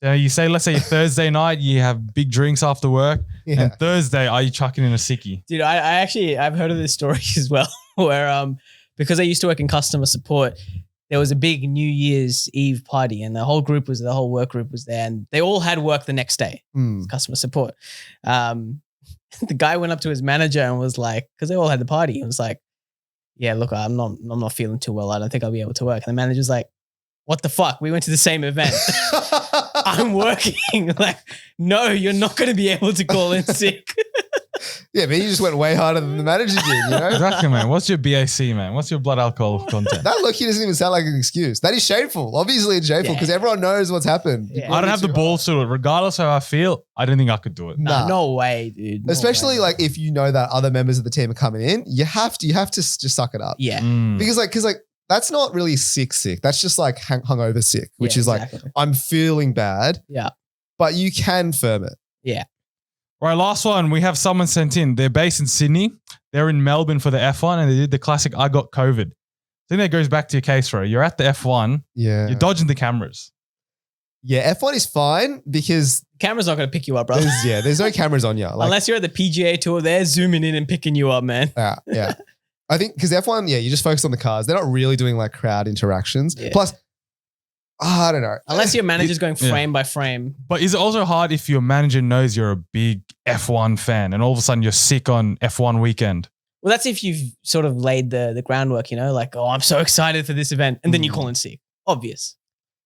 [SPEAKER 2] Let's say Thursday night, you have big drinks after work, and Thursday, are you chucking in a sickie? Dude,
[SPEAKER 3] I've heard of this story as well, where because I used to work in customer support, there was a big New Year's Eve party, and the whole work group was there, and they all had work the next day. Customer support. The guy went up to his manager and was like, because they all had the party, and was like, "Yeah, look, I'm not feeling too well. I don't think I'll be able to work." And the manager's like, "What the fuck? We went to the same event. I'm working." Like, no, you're not going to be able to call in sick.
[SPEAKER 1] Yeah, but you just went way harder than the manager did,
[SPEAKER 2] Exactly, man. What's your BAC, man? What's your blood alcohol content?
[SPEAKER 1] That look, doesn't even sound like an excuse. That is shameful. Obviously, it's shameful because everyone knows what's happened.
[SPEAKER 2] Yeah. I don't have the balls to do it. Regardless of how I feel, I don't think I could do it.
[SPEAKER 1] Nah.
[SPEAKER 3] No way, dude. No
[SPEAKER 1] Especially
[SPEAKER 3] way.
[SPEAKER 1] like if you know that other members of the team are coming in, you have to just suck it up.
[SPEAKER 3] Yeah.
[SPEAKER 1] Because that's not really sick. That's just like hungover sick, which is exactly. Like I'm feeling bad.
[SPEAKER 3] Yeah.
[SPEAKER 1] But you can firm it.
[SPEAKER 3] Yeah.
[SPEAKER 2] Right, last one. We have someone sent in. They're based in Sydney. They're in Melbourne for the F1 and they did the classic I got COVID. I think that goes back to your case, bro. You're at the F1.
[SPEAKER 1] Yeah.
[SPEAKER 2] You're dodging the cameras.
[SPEAKER 1] Yeah, F1 is fine because
[SPEAKER 3] camera's not going to pick you up, bro.
[SPEAKER 1] There's no cameras on you. Like,
[SPEAKER 3] unless you're at the PGA Tour, they're zooming in and picking you up, man.
[SPEAKER 1] Yeah. I think because F1, you just focus on the cars. They're not really doing like crowd interactions. Yeah. Plus, I don't know.
[SPEAKER 3] Unless your manager's going frame by frame.
[SPEAKER 2] But is it also hard if your manager knows you're a big F1 fan and all of a sudden you're sick on F1 weekend?
[SPEAKER 3] Well, that's if you've sort of laid the groundwork, like, oh, I'm so excited for this event. And then you call in sick. Obvious.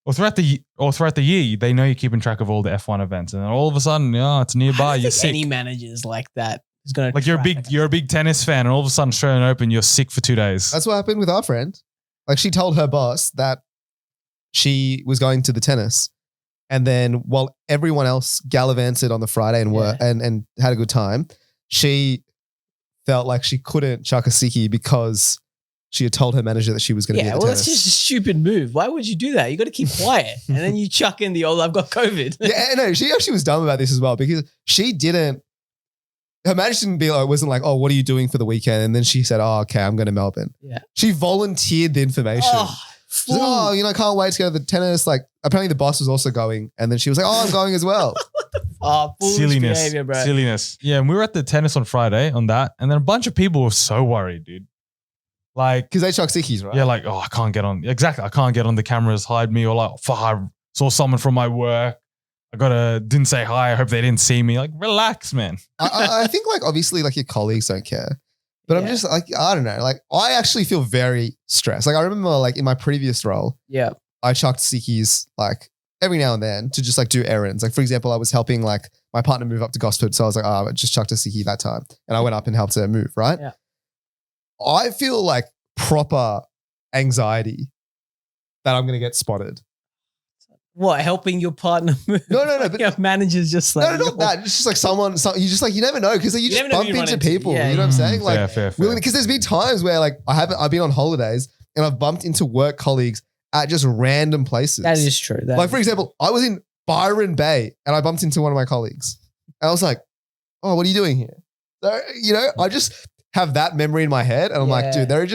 [SPEAKER 2] Or throughout the year, they know you're keeping track of all the F1 events. And then all of a sudden, it's nearby, you're sick.
[SPEAKER 3] Any managers like that is going to
[SPEAKER 2] like you're a big tennis fan and all of a sudden Australian Open, you're sick for 2 days.
[SPEAKER 1] That's what happened with our friend. Like she told her boss that she was going to the tennis, and then while everyone else gallivanted on the Friday and work and had a good time, she felt like she couldn't chuck a sickie because she had told her manager that she was going to be at the tennis.
[SPEAKER 3] That's just a stupid move. Why would you do that? You got to keep quiet, and then you chuck in the old "I've got COVID."
[SPEAKER 1] Yeah, no, she actually was dumb about this as well because she didn't. Her manager wasn't like, "Oh, what are you doing for the weekend?" And then she said, "Oh, okay, I'm going to Melbourne."
[SPEAKER 3] Yeah,
[SPEAKER 1] she volunteered the information. She's like, oh, can't wait to go to the tennis. Like, apparently the boss was also going. And then she was like, oh, I'm going as well.
[SPEAKER 3] Silliness. Behavior, bro.
[SPEAKER 2] Silliness. Yeah, and we were at the tennis on Friday on that. And then a bunch of people were so worried, dude. Like,
[SPEAKER 1] because they chuck sickies, right?
[SPEAKER 2] Yeah, like, oh, I can't get on. Exactly. I can't get on the cameras, hide me. Or like, fuck, I saw someone from my work. Didn't say hi. I hope they didn't see me. Like, relax, man.
[SPEAKER 1] I think like, obviously like your colleagues don't care. But I'm just like, I don't know. Like, I actually feel very stressed. Like, I remember like in my previous role, I chucked sickies like every now and then to just like do errands. Like, for example, I was helping like my partner move up to Gosford. So I was like, I just chucked a sickie that time. And I went up and helped her move, right?
[SPEAKER 3] Yeah.
[SPEAKER 1] I feel like proper anxiety that I'm going to get spotted.
[SPEAKER 3] What, helping your partner move?
[SPEAKER 1] No. But
[SPEAKER 3] your manager's just like...
[SPEAKER 1] No, not that. It's just like you never know because you just bump into people. You know what I'm saying? Like,
[SPEAKER 2] fair.
[SPEAKER 1] Because there's been times where like I've been on holidays and I've bumped into work colleagues at just random places.
[SPEAKER 3] That is true.
[SPEAKER 1] Like, for example, I was in Byron Bay and I bumped into one of my colleagues. And I was like, oh, what are you doing here? So, have that memory in my head. And I'm like, dude, there are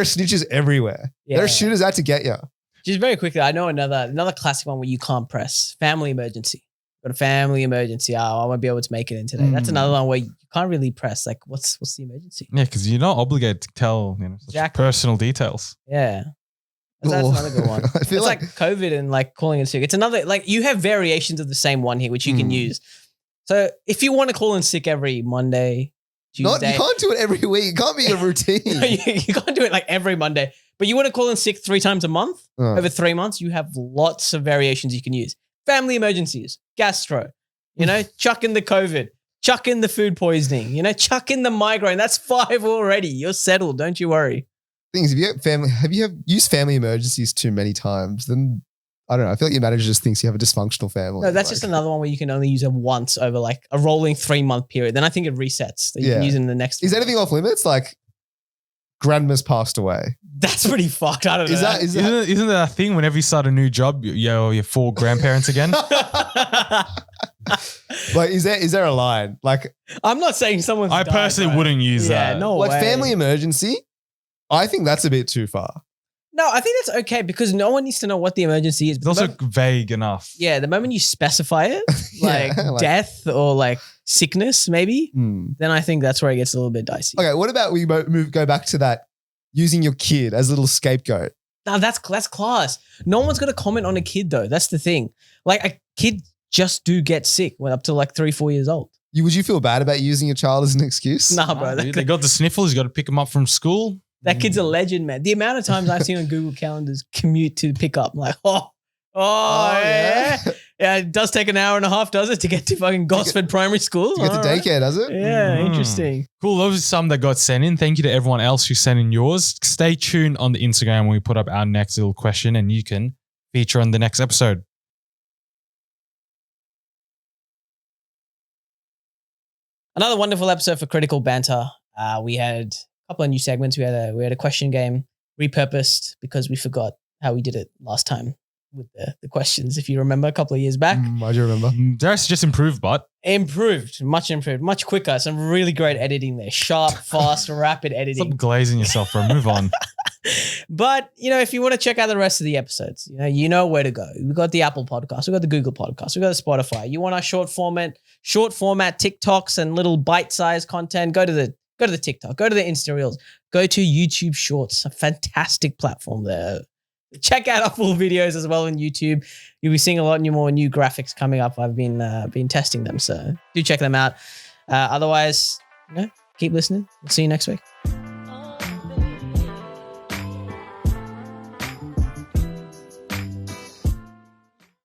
[SPEAKER 1] snitches everywhere.
[SPEAKER 3] Yeah.
[SPEAKER 1] There are shooters out to get you.
[SPEAKER 3] Just very quickly, I know another classic one where you can't press. Family emergency. Got a family emergency. Oh, I won't be able to make it in today. That's another one where you can't really press. Like, what's the emergency?
[SPEAKER 2] Yeah, because you're not obligated to tell such
[SPEAKER 3] Exactly.
[SPEAKER 2] personal details.
[SPEAKER 3] Yeah. That's another good one.
[SPEAKER 1] I feel
[SPEAKER 3] It's like COVID and like calling in sick. It's another, like you have variations of the same one here, which you can use. So if you want to call in sick every Monday, Tuesday.
[SPEAKER 1] You can't do it every week. It can't be a routine.
[SPEAKER 3] You can't do it like every Monday. But you want to call in sick 3 times a month over 3 months, you have lots of variations you can use. Family emergencies, gastro, chuck in the COVID, chuck in the food poisoning, chuck in the migraine. That's 5 already. You're settled. Don't you worry.
[SPEAKER 1] Things, have you used family emergencies too many times, then I don't know. I feel like your manager just thinks you have a dysfunctional family.
[SPEAKER 3] No, that's just another one where you can only use it once over like a rolling 3-month period. Then I think it resets. You can use it in the next.
[SPEAKER 1] Is anything off limits? Like grandma's passed away.
[SPEAKER 3] That's pretty fucked. I don't know.
[SPEAKER 2] Isn't that a thing whenever you start a new job, you're 4 grandparents again?
[SPEAKER 1] Like, is there a line? Like,
[SPEAKER 3] I'm not saying someone's
[SPEAKER 2] I personally wouldn't use that.
[SPEAKER 3] No
[SPEAKER 1] like
[SPEAKER 3] way.
[SPEAKER 1] family emergency, I think that's a bit too far.
[SPEAKER 3] No, I think that's okay because no one needs to know what the emergency is.
[SPEAKER 2] It's also vague enough.
[SPEAKER 3] Yeah, the moment you specify it, like death or like sickness maybe, then I think that's where it gets a little bit dicey.
[SPEAKER 1] Okay, what about we go back to that, using your kid as a little scapegoat?
[SPEAKER 3] No, that's class. No one's going to comment on a kid though. That's the thing. Like a kid just do get sick when up to like 3-4 years old.
[SPEAKER 1] Would you feel bad about using your child as an excuse?
[SPEAKER 3] Nah, bro.
[SPEAKER 2] Dude, they got the sniffles. You got to pick them up from school.
[SPEAKER 3] That kid's a legend, man. The amount of times I've seen on Google Calendars commute to pick up, I'm like, oh yeah. Yeah, it does take an hour and a half, does it, to get to fucking Gosford Primary School?
[SPEAKER 1] To get to daycare, does it?
[SPEAKER 3] Yeah, interesting.
[SPEAKER 2] Cool. Those are some that got sent in. Thank you to everyone else who sent in yours. Stay tuned on the Instagram when we put up our next little question and you can feature on the next episode.
[SPEAKER 3] Another wonderful episode for Critical Banter. We had a couple of new segments. We had a question game repurposed because we forgot how we did it last time with the questions. If you remember, a couple of years back.
[SPEAKER 1] I do remember.
[SPEAKER 2] That's just improved, but
[SPEAKER 3] Improved, much quicker. Some really great editing there. Sharp, fast, rapid editing.
[SPEAKER 2] stop glazing yourself, bro. Move on.
[SPEAKER 3] But, if you want to check out the rest of the episodes, you know where to go. We've got the Apple podcast. We've got the Google podcast. We've got the Spotify. You want our short format TikToks and little bite-sized content, go to the TikTok, go to the Insta Reels, go to YouTube Shorts, a fantastic platform there. Check out our full videos as well on YouTube. You'll be seeing a lot more new graphics coming up. I've been testing them, so do check them out. Otherwise, keep listening. We'll see you next week.